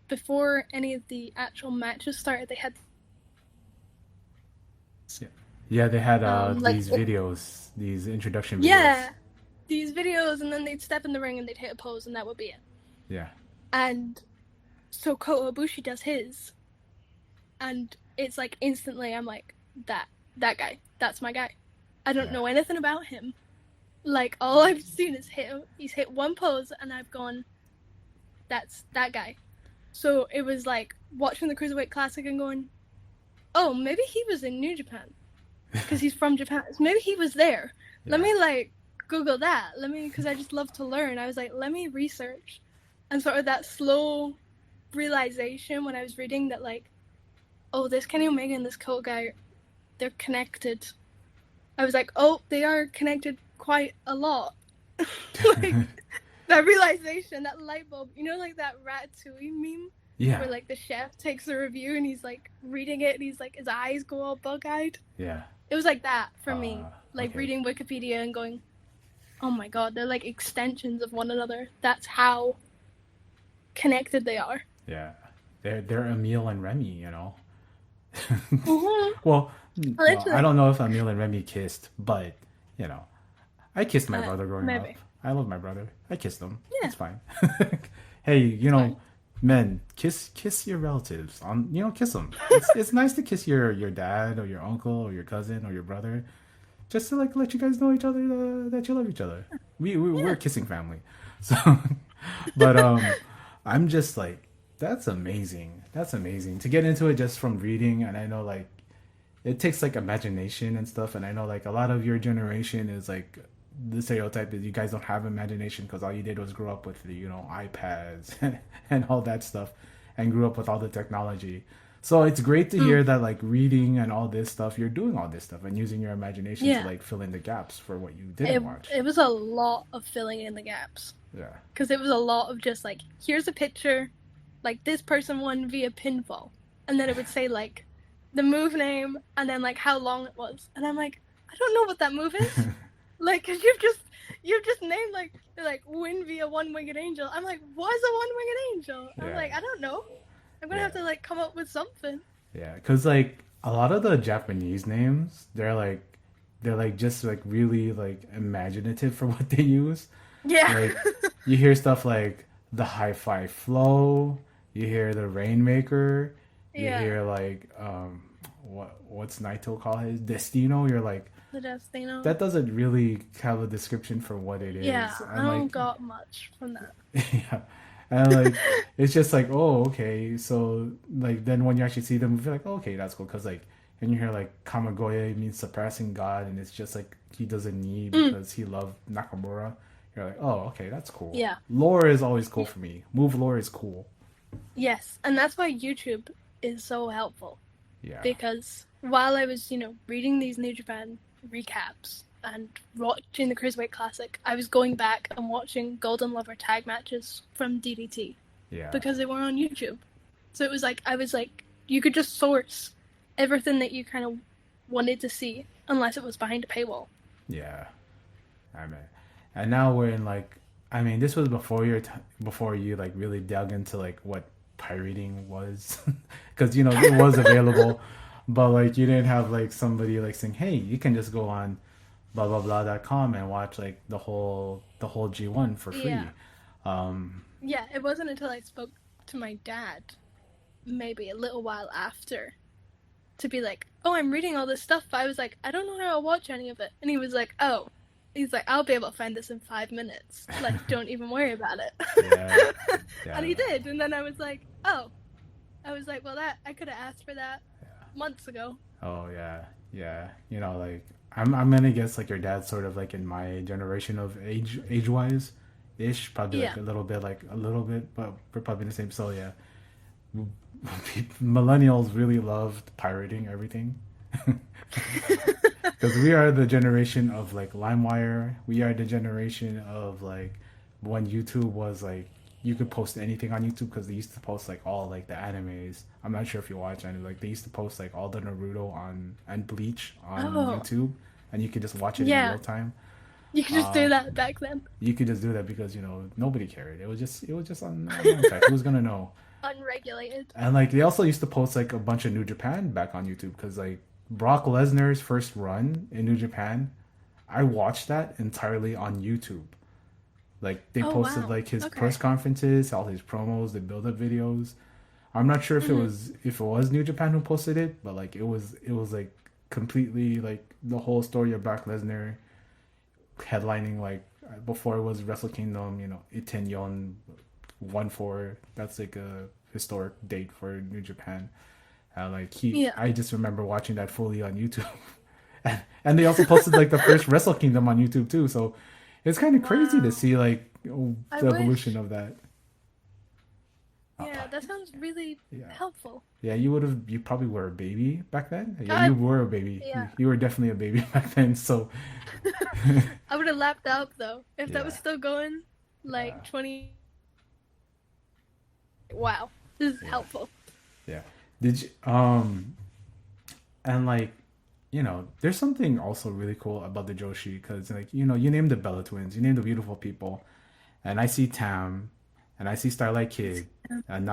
before any of the actual matches started, they had
Yeah, they had
like
these videos, these introduction videos.
yeah, these videos, and then they'd step in the ring and they'd hit a pose, and that would be it.
Yeah.
And so Kota Ibushi does his, and it's like instantly I'm like, that guy, that's my guy. I don't
Yeah.
know anything about him. Like, all I've seen is he's hit one pose, and I've gone, that's that guy. So it was like watching the Cruiserweight Classic and going, oh, maybe he was in New Japan because he's from Japan. Maybe he was there.
Yeah.
Let me like Google that. Because I just love to learn. I was like, let me research, and sort of that slow realization when I was reading that, like, oh, this Kenny Omega and this Cole guy, they're connected. I was like, oh, they are connected quite a lot. Like, that realization, that light bulb, like that Ratatouille meme
Yeah.
where like the chef takes the review and he's like reading it and he's like his eyes go all bug-eyed.
Yeah.
It was like that for me, like
okay.
reading Wikipedia and going, oh my god, they're like extensions of one another. That's how connected they are.
Yeah. They're Emil and Remy,
Mm-hmm.
Well, I
Literally.
don't know if Emil and Remy kissed, but you know, I kissed my brother growing up.
Maybe.
I love my brother. I kissed him.
Yeah,
It's fine. Hey,
it's fine.
men, kiss your relatives. Kiss them. It's nice to kiss your dad or your uncle or your cousin or your brother, just to like let you guys know each other that you love each other. We're
Yeah.
a kissing family, so but I'm just like that's amazing. That's amazing to get into it just from reading, and I know like it takes like imagination and stuff, and I know like a lot of your generation is like the stereotype is you guys don't have imagination because all you did was grow up with the iPads and all that stuff and grew up with all the technology. So it's great to
Mm,
hear that like reading and all this stuff you're doing all this stuff and using your imagination to
yeah.
like fill in the gaps for what you didn't
It
watch.
it was a lot of filling in the gaps
Yeah.
because it was a lot of just like here's a picture, like this person won via pinfall, and then it would say like the move name and then like how long it was, and I'm like, I don't know what that move is. Like, cause you've just named like win via one winged angel. I'm like, what is a one winged angel? I'm
Yeah.
like, I don't know. I'm gonna
Yeah.
have to like come up with something.
Yeah, because like a lot of the Japanese names, they're like just like really like imaginative for what they use.
Yeah.
Like you hear stuff like the hi-fi flow, you hear the rainmaker, you
Yeah.
hear like what's Naito call his Destino. You're like
The Destino.
that doesn't really have a description for what it
Yeah,
is,
I
and
don't
like
got much from that.
yeah. And like it's just like, oh, okay. So like then when you actually see them, you're like, oh, okay, that's cool. Cause like and you hear like Kamagoye means suppressing God, and it's just like he doesn't need
Mm,
because he loved Nakamura. You're like, oh, okay, that's cool.
yeah.
Lore is always cool
Yeah.
for me. Move lore is cool.
Yes, and that's why YouTube is so helpful
Yeah,
because while I was, reading these New Japan recaps and watching the Cruiserweight Classic, I was going back and watching Golden Lover tag matches from DDT
yeah,
because they were on YouTube. So it was like I was like you could just source everything that you kind of wanted to see unless it was behind a paywall.
yeah. I mean, and now we're in like, I mean, this was before before you like really dug into like what pirating was, because it was available, but like you didn't have like somebody like saying, hey, you can just go on blah blah blah.com and watch like the whole G1 for
Yeah.
free. Um,
Yeah, it wasn't until I spoke to my dad maybe a little while after to be like, "Oh, I'm reading all this stuff." But I was like, "I don't know how to watch any of it." And he was like, "Oh." He's like, "I'll be able to find this in 5 minutes. Like, don't even worry about
yeah,
it." And he
yeah,
did. And then I was like, "Oh." I was like, "Well, that I could have asked for that months ago."
oh yeah, yeah. Like I'm gonna guess like your dad's sort of like in my generation of age wise ish, probably like
Yeah.
a little bit, but we're probably the same. So yeah, millennials really loved pirating everything because we are the generation of like LimeWire. We are the generation of like when YouTube was like you could post anything on YouTube because they used to post like all like the animes. I'm not sure if you watch any. Like they used to post like all the Naruto on and Bleach on
Oh,
YouTube, and you could just watch it in
yeah.
real time.
You could just
Uh,
do that back then.
you could just do that because nobody cared. It was just on effect. Who's gonna know?
Unregulated.
And like they also used to post like a bunch of New Japan back on YouTube because like Brock Lesnar's first run in New Japan, I watched that entirely on YouTube. Like they
Oh,
posted
wow.
like his
Okay.
press conferences, all his promos, the build up videos. I'm not sure if it
Hmm.
was if it was New Japan who posted it, but like it was like completely like the whole story of Brock Lesnar headlining like before it was Wrestle Kingdom, Itenyon 1-4. That's like a historic date for New Japan. Like
Yeah.
I just remember watching that fully on YouTube, and they also posted like the first Wrestle Kingdom on YouTube too. So it's kind of crazy to
Wow.
see like
I
the evolution
wish.
of that.
Yeah, that sounds really
Yeah,
helpful.
yeah. You probably were a baby back then. Yeah,
I
you were a baby. You,
yeah.
you were definitely a baby back then. So
I would have lapped up though if that was
yeah,
still going
yeah,
like 20. Wow, this is
yeah,
helpful.
yeah. Did you and like there's something also really cool about the Joshi because like you named the Bella twins, you named the beautiful people, and I see Tam, and I see Starlight Kid, and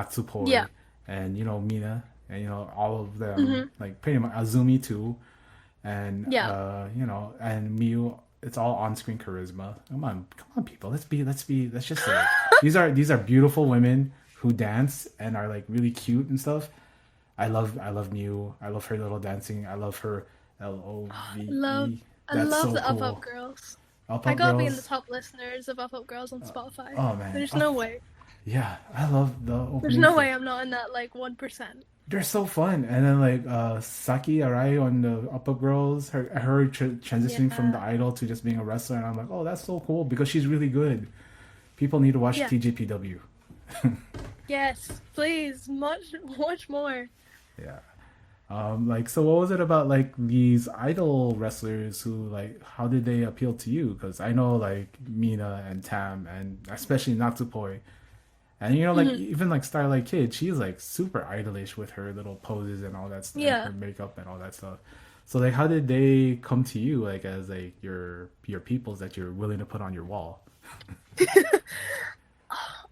Yeah.
Natsupoi, and Mina. and all of them,
Mm-hmm.
like pretty much Azumi too, and
Yeah.
and Miu. It's all on-screen charisma. Come on, people. Let's just say it. These are beautiful women who dance and are like really cute and stuff. I love Miu. I love her little dancing. I love her
Love
Love.
I
That's
love
so
the Up Up
cool.
Girls.
Up
I
Up
gotta be in the
Girls.
top listeners of Up Up Girls on Spotify.
Oh man,
There's no way.
yeah, I love the
There's
opening
no
for.
way I'm not in that like 1%.
They're so fun. And then like Saki Arai on the Up Up Girls, her transitioning from the
Yeah.
idol to just being a wrestler, and I'm like, oh, that's so cool because she's really good. People need to watch
Yeah.
TJPW.
Yes, please. Much more.
Yeah. Like, so what was it about like these idol wrestlers who like how did they appeal to you? Because I know like Mina and Tam and especially Natsupoi, and like
Hmm.
even like Starlight Kid, she's like super idolish with her little poses and all that stuff, and
Yeah.
her makeup and all that stuff. So like, how did they come to you like as like your peoples that you're willing to put on your wall?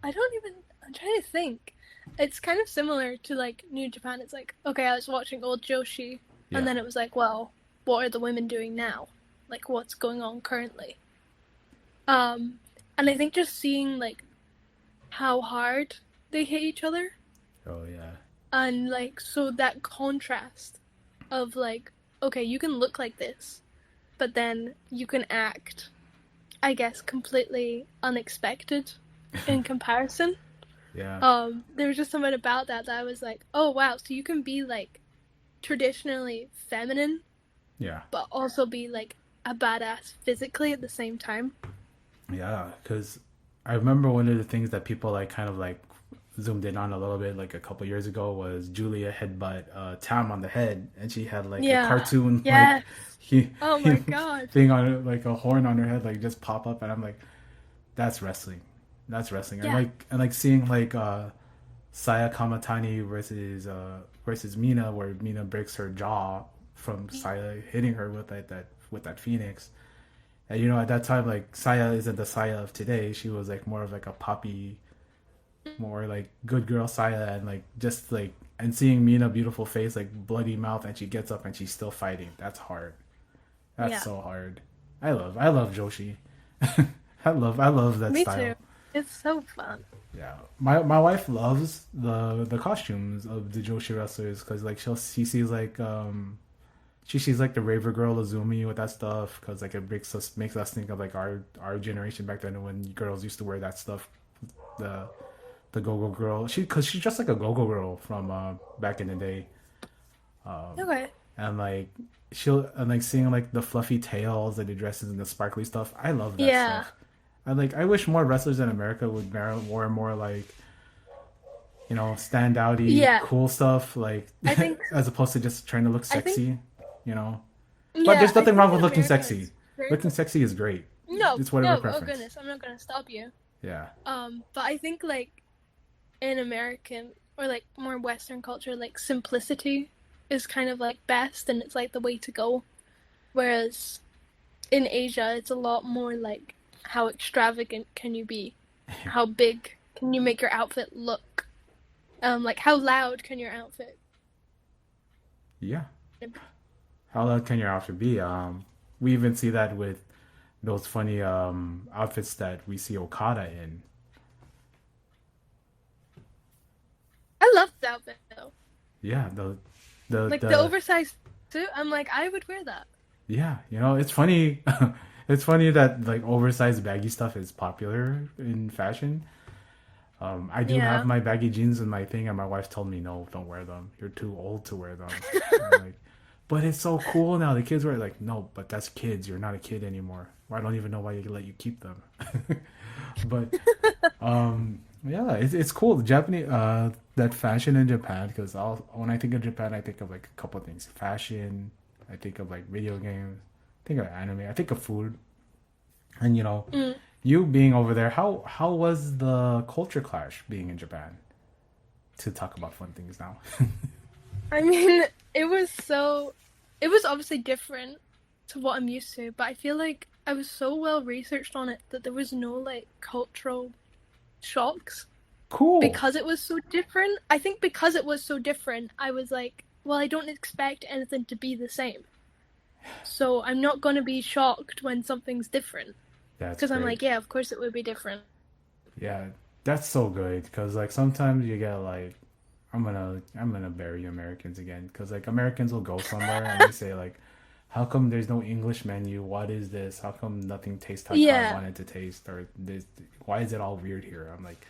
I don't even. I'm trying to think. It's kind of similar to like New Japan. It's like, okay, I was watching old Joshi, and
Yeah,
then it was like, well, what are the women doing now? Like, what's going on currently? Um, and I think just seeing like how hard they hit each other,
oh yeah,
and like so that contrast of like, okay, you can look like this, but then you can act, I guess, completely unexpected in comparison.
yeah,
There was just something about that I was like, oh wow, so you can be like traditionally feminine,
yeah.
but also be like a badass physically at the same time.
Yeah, because I remember one of the things that people like kind of like zoomed in on a little bit like a couple years ago was Julia headbutt Tam on the head, and she had like a
Yeah.
cartoon like
Yes.
he,
Oh
he
my god.
thing on it, like a horn on her head, like just pop up, and I'm like, that's wrestling, that's wrestling,
Yeah.
and like seeing like Saya Kamatani versus Mina, where Mina breaks her jaw from Saya hitting her with that phoenix. And at that time, like Saya isn't the Saya of today. She was like more of like a poppy, more like good girl Saya, and like just like and seeing Mina beautiful face, like bloody mouth, and she gets up and she's still fighting. That's hard. That's
Yeah.
so hard. I love Joshi. I love that
Me too.
style.
It's so fun.
Yeah, my wife loves the costumes of the Joshi wrestlers because like she sees like she sees like the Raver Girl Azumi with that stuff because like it makes us think of like our generation back then when girls used to wear that stuff. The the Go Go Girl. Because she's just like a Go Go Girl from back in the day,
Okay.
and like and like seeing like the fluffy tails, like the dresses and the sparkly stuff. I love that
Yeah.
stuff. I wish more wrestlers in America would wear more like standouty
Yeah.
cool stuff like
I think
as opposed to just trying to look
I think
sexy. You know, but
yeah,
there's
I
nothing
think
wrong with looking
America
sexy.
is very
Looking sexy is great.
no,
It's whatever
no, oh
preference.
goodness, I'm not gonna stop you.
Yeah.
But I think like in American or like more Western culture, like simplicity is kind of like best and it's like the way to go. Whereas in Asia, it's a lot more like how extravagant can you be? How big can you make your outfit look? Like how loud can your outfit?
Yeah. How loud can your outfit be? We even see that with those funny outfits that we see Okada in.
I love the outfit though.
Yeah,
Like the
the
oversized suit. I'm like, I would wear that.
yeah, it's funny. It's funny that like oversized baggy stuff is popular in fashion. I do have
Yeah.
my baggy jeans in my thing, and my wife told me, no, don't wear them. You're too old to wear them. I'm like, but it's so cool now. The kids wear it. Like, no, but that's kids. You're not a kid anymore. I don't even know why you let you keep them. But yeah, it's cool. The Japanese that fashion in Japan because when I think of Japan, I think of like a couple of things: fashion. I think of like video games. I think of anime. I think of food. And
Mm.
you being over there, how was the culture clash being in Japan? To talk about fun things now.
I mean, it was so. It was obviously different to what I'm used to, but I feel like I was so well researched on it that there was no like cultural shocks.
Cool.
because it was so different. I think because it was so different, I was like, well, I don't expect anything to be the same. So I'm not going to be shocked when something's different.
That's
Because I'm
great.
like, yeah, of course it would be different.
Yeah, that's so good because like sometimes you get like I'm gonna bury Americans again because like Americans will go somewhere and they say like, how come there's no English menu? What is this? How come nothing tastes like how I
Yeah.
want it to taste? Or this? Why is it all weird here? I'm like,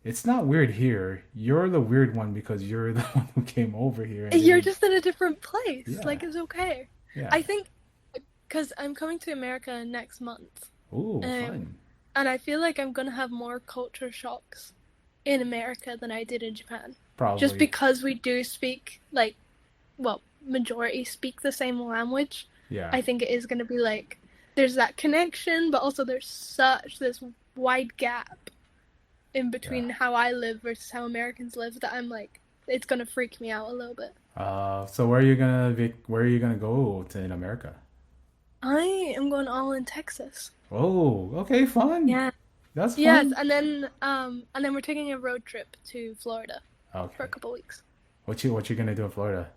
it's not weird here. You're the weird one because you're the one who came over here and
You're
didn't.
just in a different place.
Yeah,
Like, it's okay.
yeah.
I think because I'm coming to America next month.
Ooh,
Um,
fun.
and I feel like I'm going to have more culture shocks in America than I did in Japan. Just
Probably.
because we do speak, like, well, majority speak the same language.
Yeah,
I think it is going to be like, there's that connection, but also there's such this wide gap in
yeah.
between how I live versus how Americans live that I'm like, it's going to freak me out a little bit.
So where are you gonna go to in America?
I am going all in Texas.
Oh, okay, fun.
Yeah.
That's
Yes,
fun.
and then we're taking a road trip to Florida for a
Okay.
couple weeks.
What you gonna do in Florida?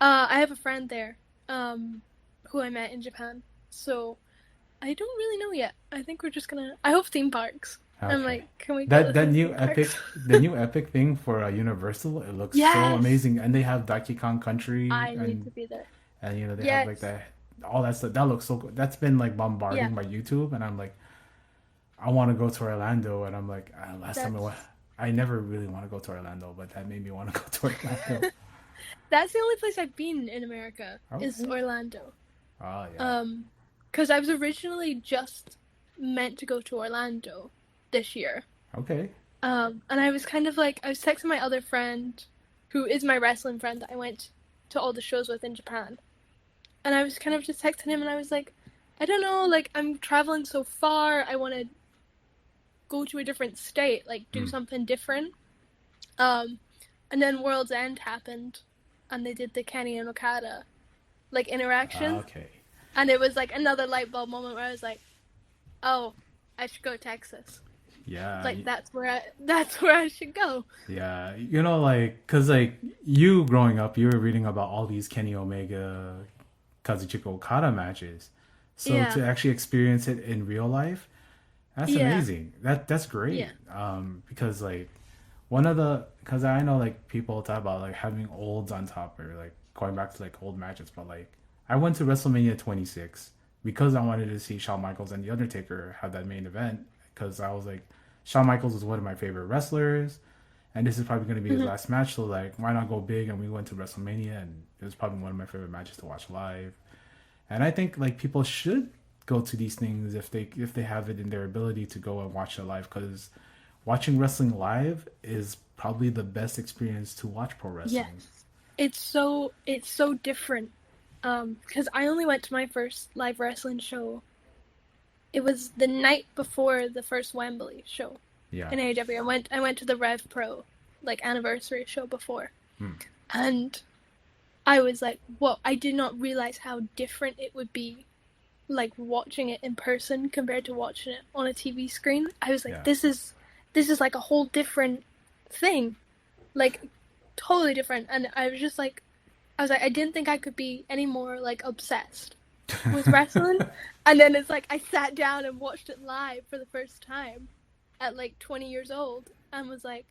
I have a friend there, um, who I met in Japan. So I don't really know yet. I think we're just gonna. I hope theme parks. I'm
Okay.
like, can we go
That
to
that
some
new
theme parks?
epic the new epic thing for Universal, it looks so
Yes,
amazing. And they have Dakikan Country
I need to be there.
and they have like
Yes,
that all that stuff. That looks so good. That's been like
yeah,
bombarding my YouTube and I'm like I want to go to Orlando and I'm like last time
that's
I never really want to go to Orlando, but that made me want to go to Orlando.
that's the only place I've been in America is
Okay.
Orlando.
Oh yeah.
Um, because I was originally just meant to go to Orlando this year.
Okay.
And I was kind of like, I was texting my other friend, who is my wrestling friend that I went to all the shows with in Japan. And I was kind of just texting him, and I was like, I don't know, like, I'm traveling so far. I want to go to a different state, like, do
Hmm.
something different. Um, and then World's End happened, and they did the Kenny and Okada, like, interaction.
Okay.
And it was like another light bulb moment where I was like, oh, I should go to Texas.
Yeah.
Like, that's where I should go.
Yeah, like, cause like you growing up, you were reading about all these Kenny Omega, Kazuchika Okada matches. So
Yeah,
to actually experience it in real life, that's
yeah,
amazing. That's
yeah.
great. Because like cause I know like people talk about like having olds on top or like going back to like old matches, but like I went to WrestleMania 26 because I wanted to see Shawn Michaels and The Undertaker have that main event. Because I was like, Shawn Michaels was one of my favorite wrestlers and this is probably going to be his
Hmm.
last match. So like, why not go big? And we went to WrestleMania, and it was probably one of my favorite matches to watch live. And I think like people should go to these things if they have it in their ability to go and watch it live because watching wrestling live is probably the best experience to watch pro wrestling.
Yes. It's so different. Because I only went to my first live wrestling show. It was the night before the first Wembley show
Yeah.
in AEW. I went to the Rev Pro like anniversary show before.
Hmm.
And I was like, whoa, I did not realize how different it would be like watching it in person compared to watching it on a TV screen. I was like,
Yeah.
this is like a whole different thing. Like totally different. And I was like, I didn't think I could be any more like obsessed with wrestling. And then it's like I sat down and watched it live for the first time at like 20 years old and was like,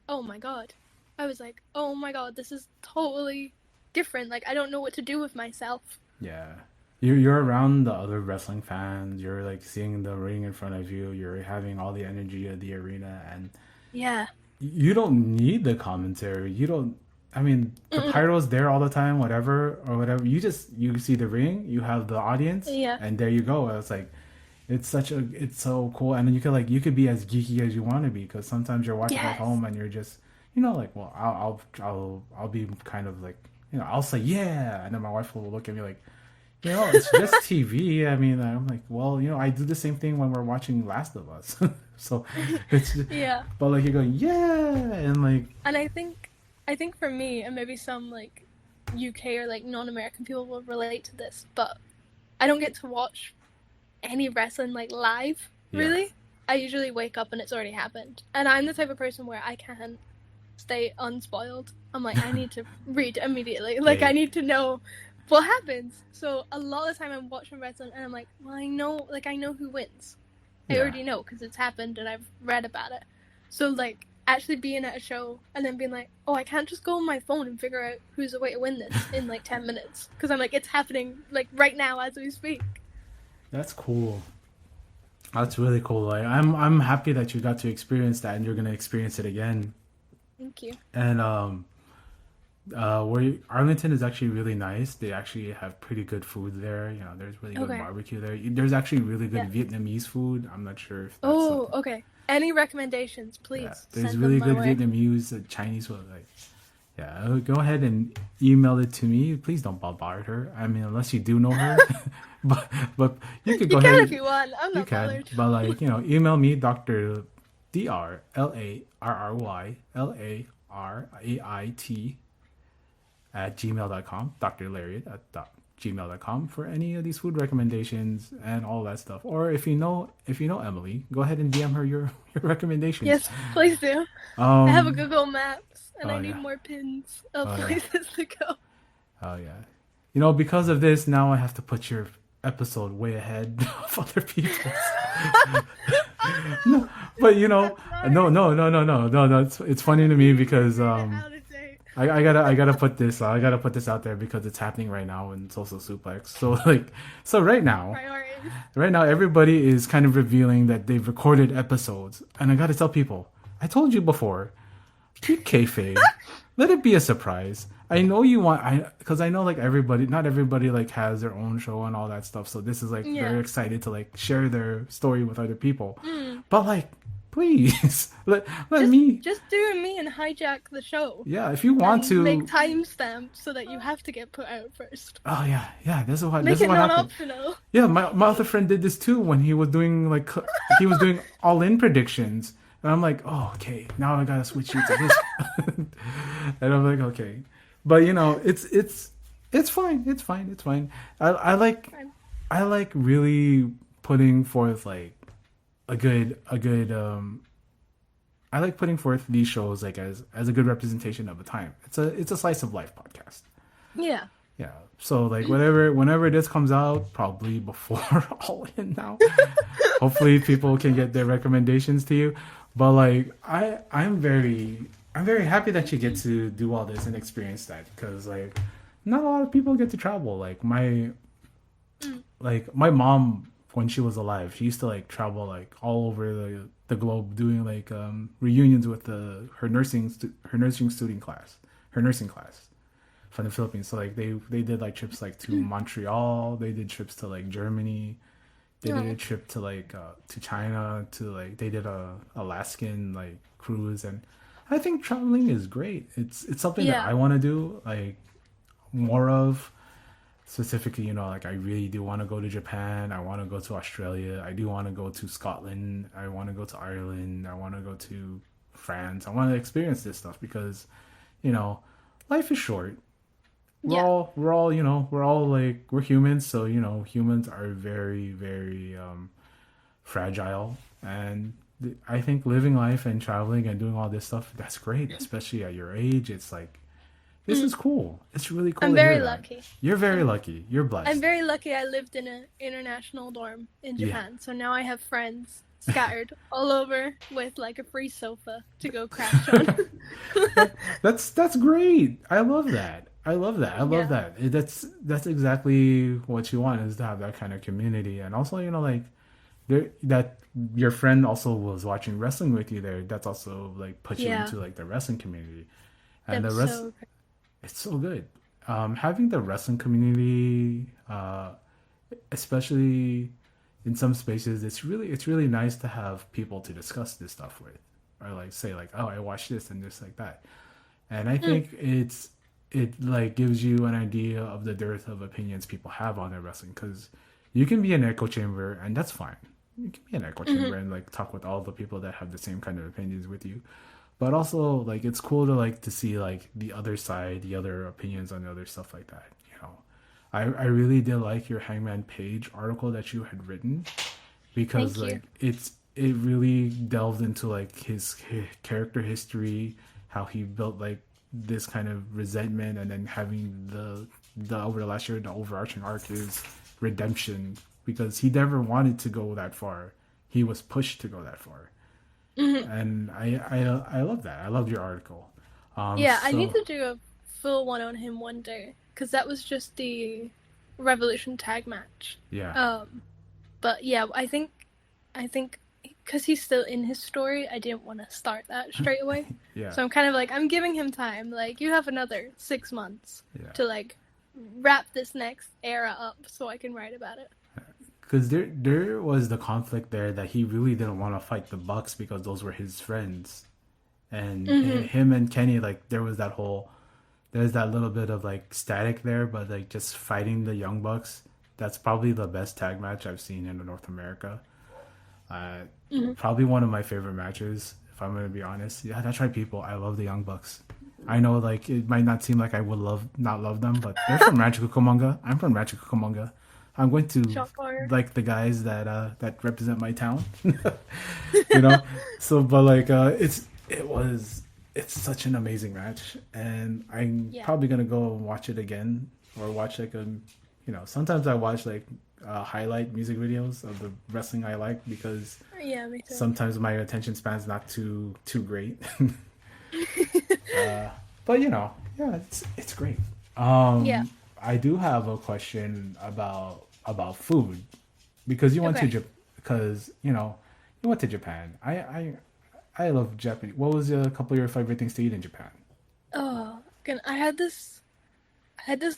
oh my god. I was like, oh my god, this is totally different. Like I don't know what to do with myself.
Yeah. You're around the other wrestling fans. You're like seeing the ring in front of you. You're having all the energy of the arena, and
Yeah.
you don't need the commentary. You don't. I mean, the
Mm-mm.
pyro's there all the time, whatever or whatever. You see the ring, you have the audience,
Yeah.
and there you go. It's like it's so cool, and then you could be as geeky as you want to be because sometimes you're watching at
Yes.
home and you're just like, well, I'll be kind of like I'll say yeah, and then my wife will look at me like. It's just TV. I mean, I'm like, well, I do the same thing when we're watching Last of Us. So it's,
Yeah.
but like you're going, yeah, and like,
And I think for me and maybe some like UK or like non-American people will relate to this, but I don't get to watch any wrestling like live,
yeah,
really. I usually wake up and it's already happened. And I'm the type of person where I can't stay unspoiled. I'm like, I need to read immediately. Like, I
Hey,
need to know what happens. So a lot of the time I'm watching wrestling and I'm like, well, I know who wins. I
yeah.
already know because it's happened and I've read about it. So, like, actually being at a show and then being like, oh, I can't just go on my phone and figure out who's the way to win this in like 10 minutes. Because I'm like, it's happening like right now as we speak.
That's cool. That's really cool. Like I'm happy that you got to experience that and you're gonna experience it again.
Thank you.
And Arlington is actually really nice. They actually have pretty good food there. You know, there's really good
Okay.
barbecue there. There's actually really good
Yeah.
Vietnamese food. I'm not sure if that's
Oh,
something.
okay. Any recommendations,
Yeah,
please
there's
send them
really
my
good
way.
Vietnamese, Chinese food. Like, yeah, go ahead and email it to me. Please don't bombard her. I mean, unless you do know her, but but you could
You
go
can if
ahead.
you want. I'm
You
not
can,
bothered.
but like email me, DrlarryLait at gmail.com, Dr. Lariat at gmail.com for any of these food recommendations and all that stuff. Or if you know Emily, go ahead and DM her your recommendations.
Yes, please do. I have a
Um.
Google Maps and
Oh
I need
yeah.
more pins of
Oh yeah.
places to go.
Oh yeah. Because of this, now I have to put your episode way ahead of other people's. No, but
I'm
no,
sorry.
no, no, no, no, no, no. It's funny to me
You
because
made it out of date.
I gotta put this out there because it's happening right now in Social Suplex. So like, so
Priorities.
right now, everybody is kind of revealing that they've recorded episodes, and I gotta tell people, I told you before, keep kayfabe. Let it be a surprise. I know you want because I know like everybody, not everybody like has their own show and all that stuff. So this is like very
Yeah.
excited to like share their story with other people.
Mm.
But like, please let
Just
me.
just do me and hijack the show
Yeah, if you want
and make
to.
timestamps so that you have to get put out first.
Oh yeah, yeah. This
Make
is
it
what happened.
non-optional.
Yeah, my other friend did this too when he was doing like he was doing all in predictions, and I'm like, oh okay, now I gotta switch you to this, and I'm like, okay, but it's fine, it's fine.
Fine.
I like really putting forth like a good I like putting forth these shows like as a good representation of a time. It's a slice of life podcast.
Yeah.
Yeah. So like whenever this comes out, probably before All In now. Hopefully people can get their recommendations to you. But like I'm very happy that you get to do all this and experience that because like not a lot of people get to travel. Like my mom when she was alive, she used to like travel like all over the globe doing like reunions with her nursing student class, her nursing class from the Philippines. So like they did like trips like to Montreal. They did trips to like Germany. They did a
No.
trip to like to China. To like they did a Alaskan like cruise, and I think traveling is great. It's something that
Yeah.
I want to do like more of. Specifically, like I really do want to go to Japan. I want to go to Australia. I do want to go to Scotland. I want to go to Ireland. I want to go to France. I want to experience this stuff because you know life is short.
Yeah.
We're all like we're humans, so humans are very very fragile, and I think living life and traveling and doing all this stuff, that's great, especially at your age. It's like this
Mm.
is cool. It's really cool
I'm
to hear
very
that.
lucky.
You're very
I'm
lucky. You're
I'm
blessed.
very lucky I lived in an international dorm in
Yeah.
Japan. So now I have friends scattered all over with like a free sofa to go crash on.
That's great. I love that. I love that. I love
Yeah.
that. That's exactly what you want is to have that kind of community, and also like that your friend also was watching wrestling with you there. That's also like put you
Yeah.
into like the wrestling community, and the
That's
rest.
so
It's so good. Having the wrestling community, especially in some spaces, it's really nice to have people to discuss this stuff with, or like say like, oh, I watched this and this like that. And I
great.
think it like gives you an idea of the dearth of opinions people have on their wrestling because you can be an echo chamber and that's fine. You can be an echo
Hmm.
chamber and like talk with all the people that have the same kind of opinions with you, but also like it's cool to like to see like the other side, the other opinions on the other stuff like that. I really did like your Hangman Page article that you had written because
Thank you.
like it really delved into like his character history, how he built like this kind of resentment, and then having the over the last year the overarching arc is redemption because he never wanted to go that far. He was pushed to go that far,
Hmm.
and I love that. I loved your article.
Yeah, I need
So
to do a full one on him one day because that was just the Revolution tag match.
yeah,
Um, but yeah, I think because he's still in his story, I didn't want to start that straight away.
yeah,
So I'm kind of like I'm giving him time. Like you have another 6 months
yeah.
to like wrap this next era up so I can write about it.
Because there was the conflict there that he really didn't want to fight the Bucks because those were his friends, and
Hmm.
him and Kenny like there's that little bit of like static there, but like just fighting the Young Bucks, that's probably the best tag match I've seen in North America. Uh,
Hmm.
Probably one of my favorite matches, if I'm gonna be honest. Yeah, that's right, people. I love the Young Bucks. I know, like it might not seem like I would not love them, but they're from Rancho Cucamonga. I'm from Rancho Cucamonga. I'm going to
Shot fire.
like the guys that represent my town, you know. So, but like, it's such an amazing match, and I'm
Yeah.
probably gonna go and watch it again or watch like sometimes I watch like highlight music videos of the wrestling I like because
Yeah, me too.
sometimes my attention span's not too great. But yeah, it's great.
Yeah.
I do have a question about food because you went to
Okay.
because you went to Japan. I love Japanese. What was a couple of your favorite things to eat in Japan?
Oh, I had this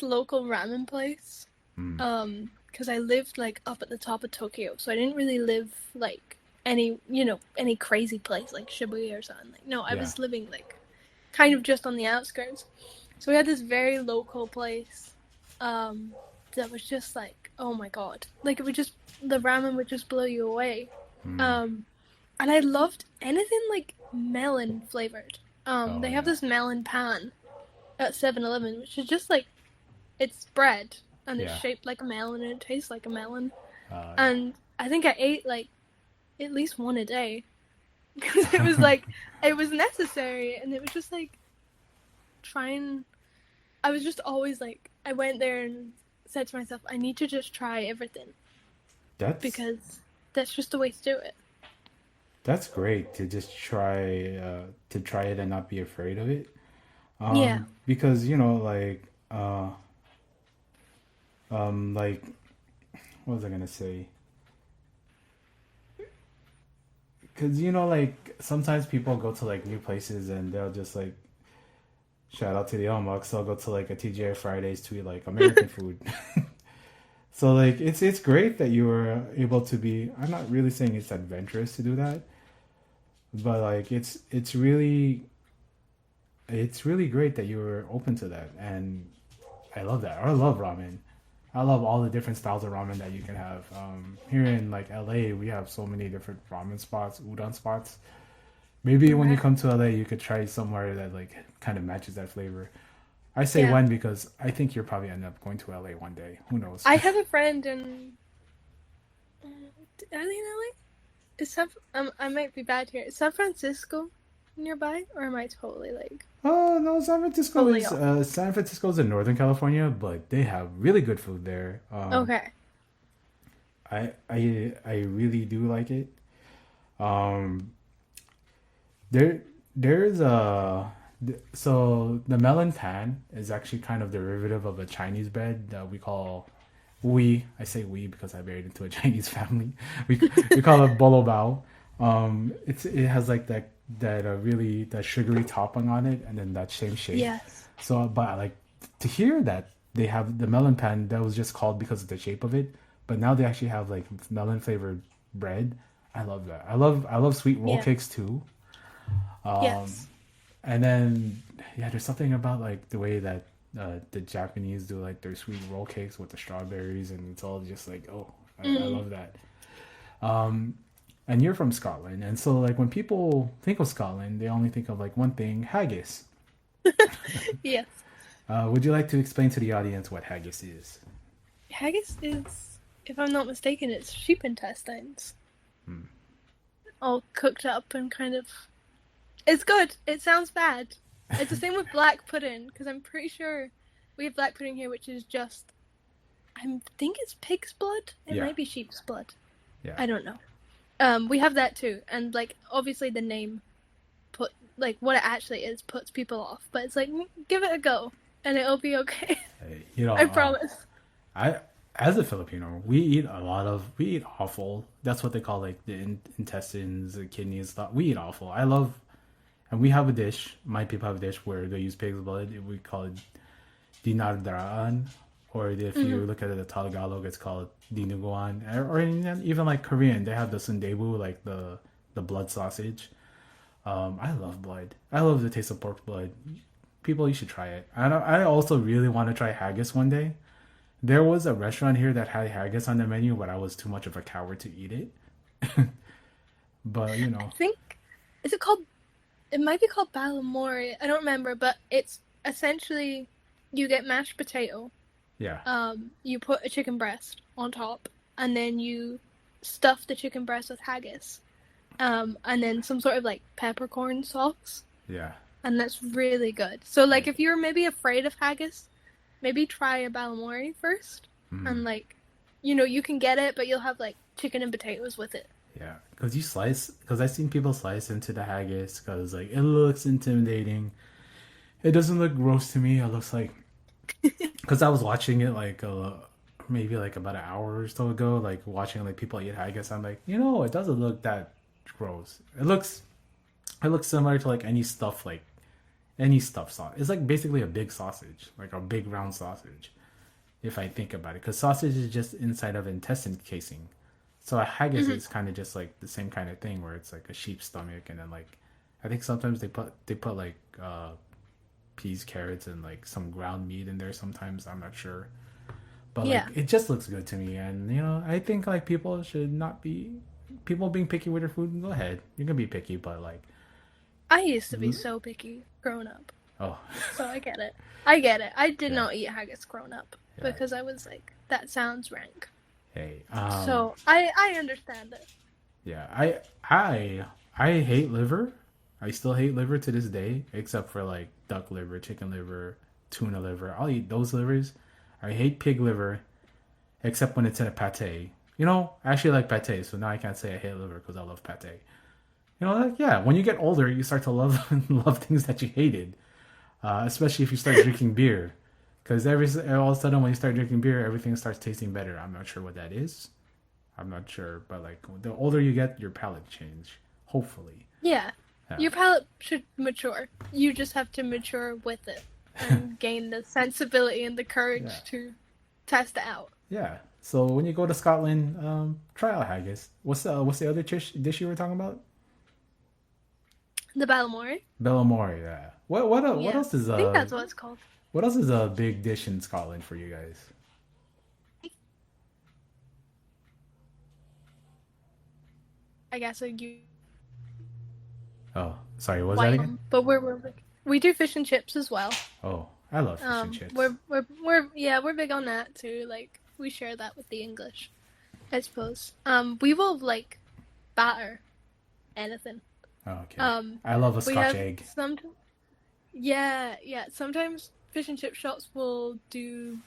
local ramen place.
Mm,
Because I lived like up at the top of Tokyo, so I didn't really live like any crazy place like Shibuya or something. Like, no, I
yeah.
was living like kind of just on the outskirts. So we had this very local place, um, that was just like, oh my god, like the ramen would just blow you away.
Mm.
Um, and I loved anything like melon flavored.
Oh
They have
yeah.
this melon pan at 7-Eleven, which is just like it's bread and it's
Yeah.
shaped like a melon and it tastes like a melon.
Yeah.
And I think I ate like at least one a day because it was like it was necessary and it was just like trying. I was just always like I went there and said to myself, I need to just try everything
That's
because that's just the way to do it.
that's great to just try it and not be afraid of it.
Yeah.
Because like what was I gonna say? Because like sometimes people go to like new places and they'll just like shout out to the Elmucks. They'll go to like a TGI Fridays to eat like American food. So like it's great that you were able to be. I'm not really saying it's adventurous to do that, but like it's really great that you were open to that, and I love that. I love ramen. I love all the different styles of ramen that you can have. Here in like LA, we have so many different ramen spots, udon spots. Maybe when you
Right.
come to LA, you could try somewhere that like kind of matches that flavor. I say
Yeah.
when because I think you'll probably end up going to LA one day. Who knows?
I have a friend in. Are they in LA? I might be bad here. Is San Francisco nearby, or am I totally like
Oh no, San Francisco
totally
is
off?
San Francisco's in Northern California, but they have really good food there.
Okay.
I really do like it. Um, there there's a so the melon pan is actually kind of derivative of a Chinese bread that we call I say we because I married into a Chinese family. We call it bolo bao. It has like that really that sugary topping on it, and then that same shape.
Yes.
So, but like to hear that they have the melon pan that was just called because of the shape of it, but now they actually have like melon flavored bread. I love that. I love sweet roll
Yeah.
cakes too.
Yes.
And then yeah, there's something about like the way that the Japanese do like their sweet roll cakes with the strawberries, and it's all just like I
Mm.
love that. And you're from Scotland, and so like when people think of Scotland, they only think of like one thing: haggis.
Yes.
Would you like to explain to the audience what haggis is?
Haggis is, if I'm not mistaken, it's sheep intestines. all cooked up and kind of. It's good. It sounds bad. It's the same with black pudding because I'm pretty sure we have black pudding here, which is just. I think it's pig's blood. It
Yeah,
might be sheep's blood.
yeah.
I don't know. We have that too, and like obviously the name put like what it actually is puts people off, but it's like give it a go and it'll be okay.
Hey, you know,
I promise.
I as a Filipino, we eat offal. That's what they call like the intestines, the kidneys. Stuff. We eat offal. I love, and we have a dish. My people have a dish where they use pig's blood. We call it dinardaraan, or if you look at it, the Tagalog, it's called dinuguan, or even like Korean, they have the sundae-bu, like the blood sausage. I love blood. I love the taste of pork blood. People, you should try it. I also really want to try haggis one day. There was a restaurant here that had haggis on the menu, but I was too much of a coward to eat it. But
I think is it called? It might be called balamori. I don't remember, but it's essentially you get mashed potato.
yeah,
You put a chicken breast on top, and then you stuff the chicken breast with haggis. And then some sort of like peppercorn sauce,
yeah.
and that's really good. So like if you're maybe afraid of haggis, maybe try a balamori first, and like, you can get it, but you'll have like chicken and potatoes with it.
Yeah, because I've seen people slice into the haggis because like it looks intimidating. It doesn't look gross to me. It looks like because I was watching it like maybe like about an hour or so ago, like watching like people eat haggis. I'm like, it doesn't look that gross. It looks similar to like any stuffed sauce. It's like basically a big sausage, like a big round sausage. If I think about it, because sausage is just inside of intestine casing. So a haggis is kind of just like the same kind of thing where it's like a sheep's stomach, and then like I think sometimes they put like peas, carrots, and like some ground meat in there. Sometimes I'm not sure, but like
Yeah,
it just looks good to me, and I think like people should not be people being picky with their food. Go ahead, you can be picky, but like
I used to be so picky growing up,
oh
so I get it. I get it. I did
yeah
not eat haggis growing up
yeah
because I was like, that sounds rank.
hey
So I understand it.
yeah I hate liver. I still hate liver to this day, except for like duck liver, chicken liver, tuna liver. I'll eat those livers. I hate pig liver, except when it's in a pate. I actually like pate, so now I can't say I hate liver because I love pate. Like, yeah, when you get older, you start to love love things that you hated, especially if you start drinking beer. Because all of a sudden, when you start drinking beer, everything starts tasting better. I'm not sure what that is. I'm not sure, but like the older you get, your palate change. Hopefully,
Yeah,
yeah,
your palate should mature. You just have to mature with it and gain the sensibility and the courage
yeah,
to test it out.
yeah. So when you go to Scotland, try out haggis. What's the other dish you were talking about?
The Balamori?
Bellamore. Yeah. What
Yeah,
else is
I think that's what it's called.
a big dish in Scotland for you guys?
I guess you
Oh, sorry. What was that
white,
again?
but we do fish and chips as well.
Oh, I love fish and chips.
We're big on that too. Like we share that with the English, I suppose. We will like batter anything.
Oh, okay.
Um,
I love a
we
Scotch
have
egg.
some. Yeah, yeah. Sometimes fish and chip shops will do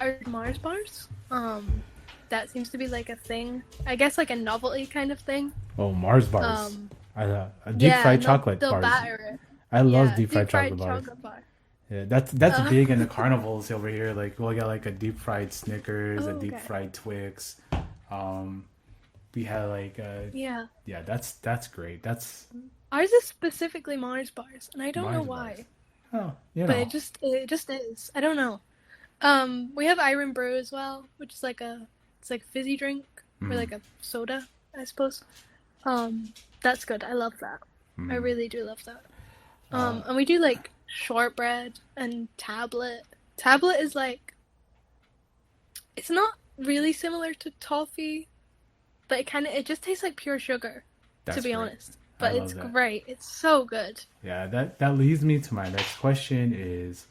our Mars bars. That seems to be like a thing. I guess like a novelty kind of thing.
Oh, Mars bars.
Um,
Deep
yeah,
fried
and
chocolate
they'll
bars.
batter it.
I love
Yeah,
deep fried
deep
chocolate
fried
bars.
chocolate bar.
Yeah, that's
Uh,
big in the carnivals over here. Like we'll get like a deep fried Snickers,
oh,
a deep
okay.
fried Twix. Um, we had like
Yeah.
yeah, that's great. That's
Ours is specifically Mars bars, and I don't know
Mars bars.
why,
Oh,
but it just is. I don't know. We have Iron Brew as well, which is it's like fizzy drink or
mm,
like a soda, I suppose. That's good. I love that. I
mm.
really do love that.
Uh,
And we do like shortbread and tablet. Tablet is like it's not really similar to toffee, but it just tastes like pure sugar, to
that's
be
great.
honest.
I
But it's
love that.
great. It's so good.
Yeah, that leads me to my next question is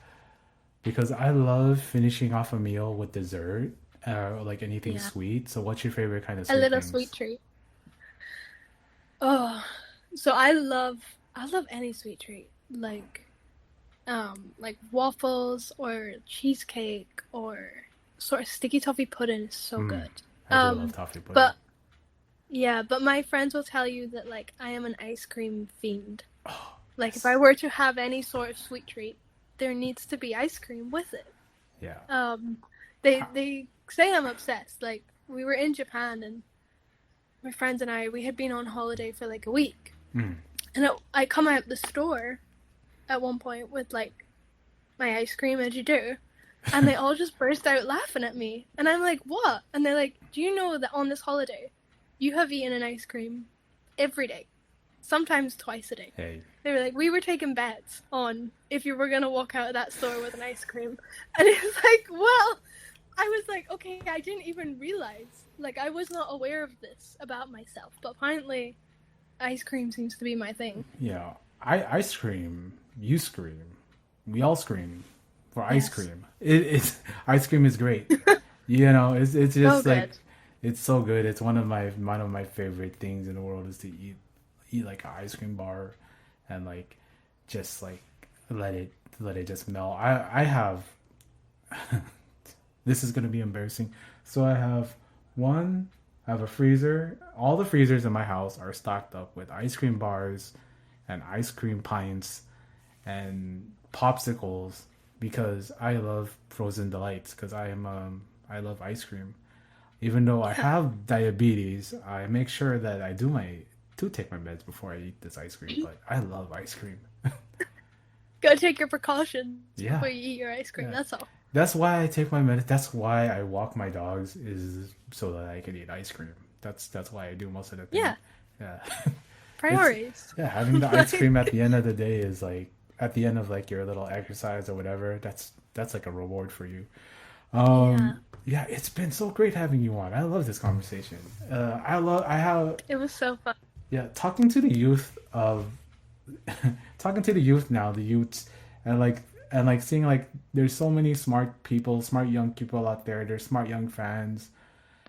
because I love finishing off a meal with dessert or like anything
Yeah.
sweet. So what's your favorite kind of
A
sweet
little sweet
things?
treat. Oh, so I love any sweet treat. Like waffles or cheesecake or sort of sticky toffee pudding is so
Mm,
good.
I do love
Um,
toffee pudding.
but yeah, but my friends will tell you that like I am an ice cream fiend.
Oh,
Like if I
yes.
were to have any sort of sweet treat, there needs to be ice cream with it.
Yeah.
Um, they
Ha-
they say I'm obsessed. Like we were in Japan and my friends and we had been on holiday for like a week,
mm.
and I come out the store at one point with like my ice cream as you do, and they all just burst out laughing at me, and I'm like, what? And they're like, do you know that on this holiday, you have eaten an ice cream every day, sometimes twice a day.
Hey.
They were like, we were taking bets on if you were gonna walk out of that store with an ice cream, and it's like, well, I was like, okay, I didn't even realize, like, I was not aware of this about myself, but apparently, ice cream seems to be my thing.
Yeah. I scream. You scream. We all scream for ice
Yes,
cream. It's ice cream is great. You know, it's
so
just like
good.
it's so good. It's one of my favorite things in the world is to eat like an ice cream bar and like just like let it just melt. I have this is gonna be embarrassing. So I have a freezer. All the freezers in my house are stocked up with ice cream bars and ice cream pints and popsicles because I love frozen delights because I love ice cream. Even though I have diabetes, I make sure that I do take my meds before I eat this ice cream. But I love ice cream.
Gotta take your precautions
Yeah,
before you eat your ice cream,
yeah.
that's all.
That's why I take my meds. That's why I walk my dogs is so that I can eat ice cream. That's why I do most of the thing.
Yeah,
Yeah, it's
priorities.
yeah. Having the ice cream
Like,
at the end of the day is like at the end of like your little exercise or whatever. That's like a reward for you.
yeah,
Yeah, it's been so great having you on. I love this conversation. I have
it was so fun.
yeah talking to the youth of talking to the youth now, the youths, and like seeing like there's so many smart people, smart young people out there. There's smart young fans.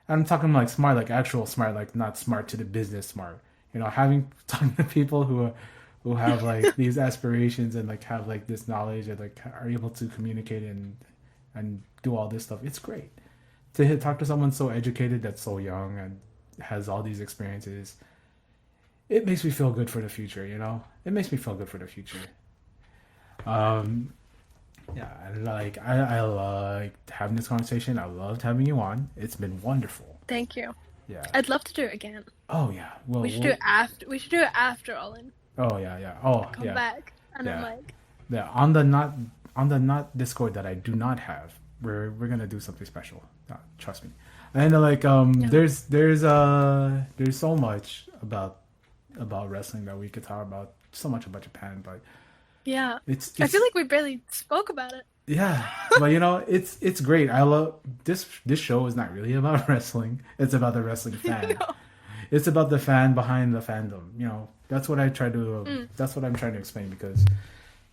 I'm talking like smart, like actual smart, like not smart to the business smart. You know, having talking to people who have like these aspirations and like have like this knowledge and like are able to communicate and do all this stuff. It's great to talk to someone so educated that's so young and has all these experiences. It makes me feel good for the future. You know, it makes me feel good for the future. Um, yeah, and like I liked having this conversation. I loved having you on. It's been wonderful.
Thank you.
Yeah.
I'd love to do it again.
Oh yeah. Well,
We should do it after. We should do it after Olin.
oh yeah, yeah. Oh
Come
yeah,
back, and I'm
yeah.
like,
Yeah. On the not Discord that I do not have, we're gonna do something special. Trust me. And like
no,
there's so much about wrestling that we could talk about. So much about Japan, but
yeah. I feel
it's
like we barely spoke about it.
yeah. But you know, it's great. I love this. This show is not really about wrestling. It's about the wrestling fan.
No.
It's about the fan behind the fandom. You know, that's what I try to.
Mm.
That's what I'm trying to explain because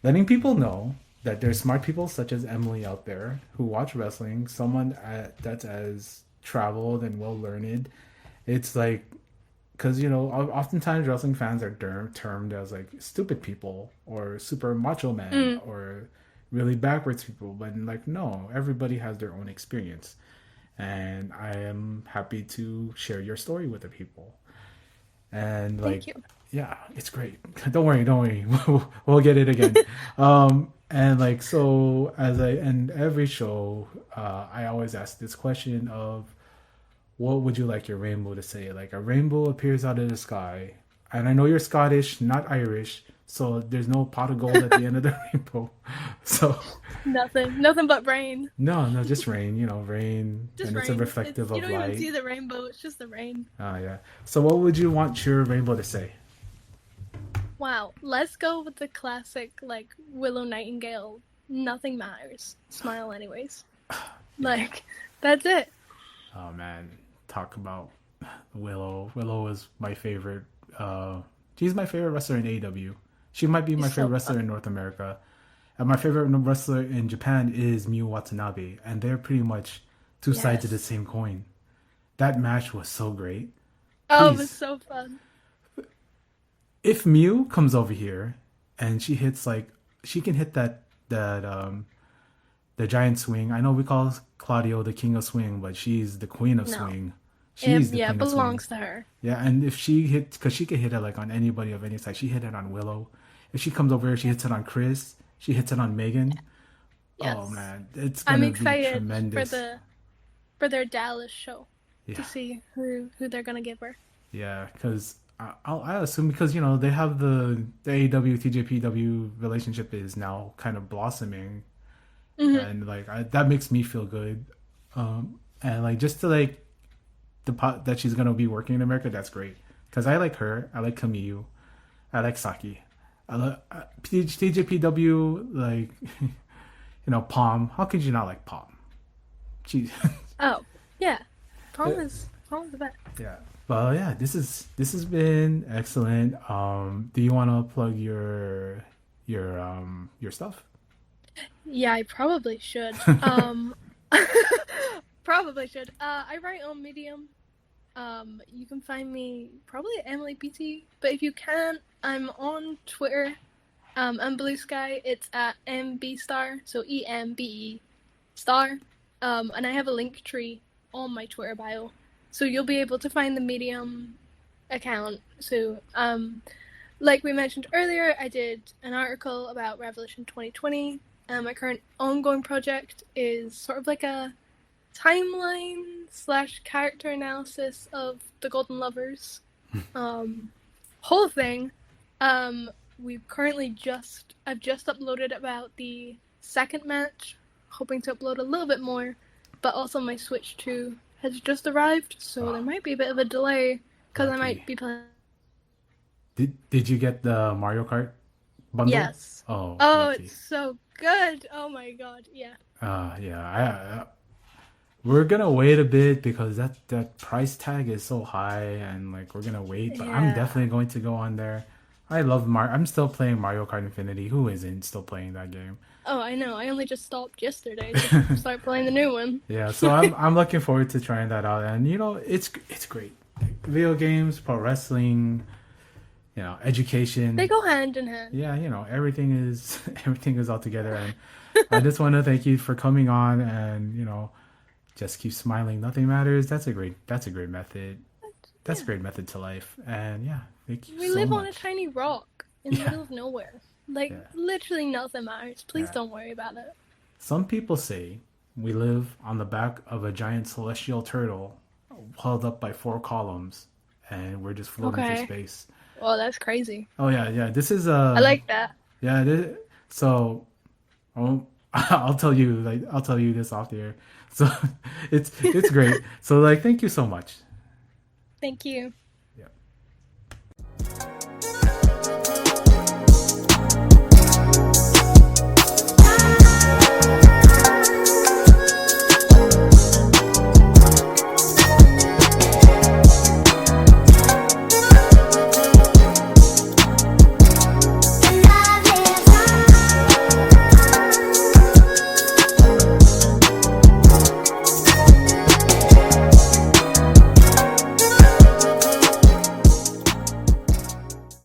letting people know that there's smart people such as Emily out there who watch wrestling, someone that's as traveled and well learned. It's like because you know oftentimes wrestling fans are termed as like stupid people or super macho men
Mm.
or really backwards people, but like no, everybody has their own experience, and I am happy to share your story with the people. And like
Thank you.
yeah, it's great. Don't worry, we'll get it again. And like so as I end every show, I always ask this question of what would you like your rainbow to say? Like a rainbow appears out of the sky, and I know you're Scottish, not Irish, so there's no pot of gold at the end of the rainbow. So
Nothing but rain.
no, no, just rain. You know, rain,
Just
and it's a
rain. It's
reflective
you
of
don't even
light.
see the rainbow. It's just the rain.
Ah, yeah. So what would you want your rainbow to say?
Wow. Let's go with the classic like Willow Nightingale. Nothing matters. Smile anyways. Like that's it.
Oh man, talk about Willow. Willow is my favorite. She's my favorite wrestler in AEW. She might be my
He's
favorite
so
wrestler
fun.
in North America. And my favorite wrestler in Japan is Miyu Watanabe. And they're pretty much two sides of the
Yes.
same coin. That match was so great.
Oh, it was
Please,
so fun.
if Mew comes over here and she hits like she can hit that the giant swing. I know we call Claudio the king of swing, but she's the queen of
No.
swing.
It,
She's the
yeah,
queen of swing.
belongs to her.
Yeah, and if she hits, because she can hit it like on anybody of any side. She hit it on Willow. If she comes over here, she hits it on Chris. She hits it on Megan. Oh
Yes.
man, it's
I'm
gonna be
excited
tremendous.
for their Dallas show to
Yeah,
see who they're gonna give her.
yeah, because I assume because they have the AEW TJPW relationship is now kind of blossoming,
Hmm.
and like that makes me feel good. And like just to like the pot that she's gonna be working in America, that's great. Because I like her, I like Camille, I like Saki, I like TJPW, like Palm. How could you not like Palm? She,
Oh, yeah. Prom is the best.
yeah. Well, yeah. This has been excellent. Do you want to plug your stuff?
Yeah, I probably should. Probably should. I write on Medium. You can find me probably at Emily PT, but if you can't, I'm on Twitter. And Blue Sky, it's at MBstar, so EMBE star. And I have a link tree on my Twitter bio, so you'll be able to find the Medium account. So, like we mentioned earlier, I did an article about Revolution 2020. My current ongoing project is sort of like a timeline slash character analysis of the Golden Lovers. Um, Whole thing. We've currently I've just uploaded about the second match, hoping to upload a little bit more, but also my Switch 2 has just arrived, so there
Oh,
might be a bit of a delay because I might
lucky.
be playing.
Did you get the Mario Kart bundle?
Yes.
Oh,
Oh, it's
lucky.
so good. Oh my god. Yeah.
Yeah. We're gonna wait a bit because that price tag is so high, and like we're gonna wait. But I'm
Yeah.
definitely going to go on there. I love Mario. I'm still playing Mario Kart Infinity. Who isn't still playing that game?
Oh, I know. I only just stopped yesterday to start playing the new one.
Yeah, so I'm looking forward to trying that out, and it's great. Video games, pro wrestling,
They
education.
go hand in hand.
Yeah, everything is everything is all together, and I just want to thank you for coming on, and just keep smiling. Nothing matters. That's a great method. That's a
Yeah.
great method to life, and yeah, thank you
We
so
live on a
much.
tiny rock in the
Yeah,
middle of nowhere. Like,
yeah,
literally nothing matters. Please
yeah.
don't worry about it.
Some people say we live on the back of a giant celestial turtle held up by four columns, and we're just floating through
Okay.
space.
Well, that's crazy.
Oh yeah, yeah. This is
I like that.
yeah. So I'll tell you this off the air. So it's great. So like thank you so much.
Thank you.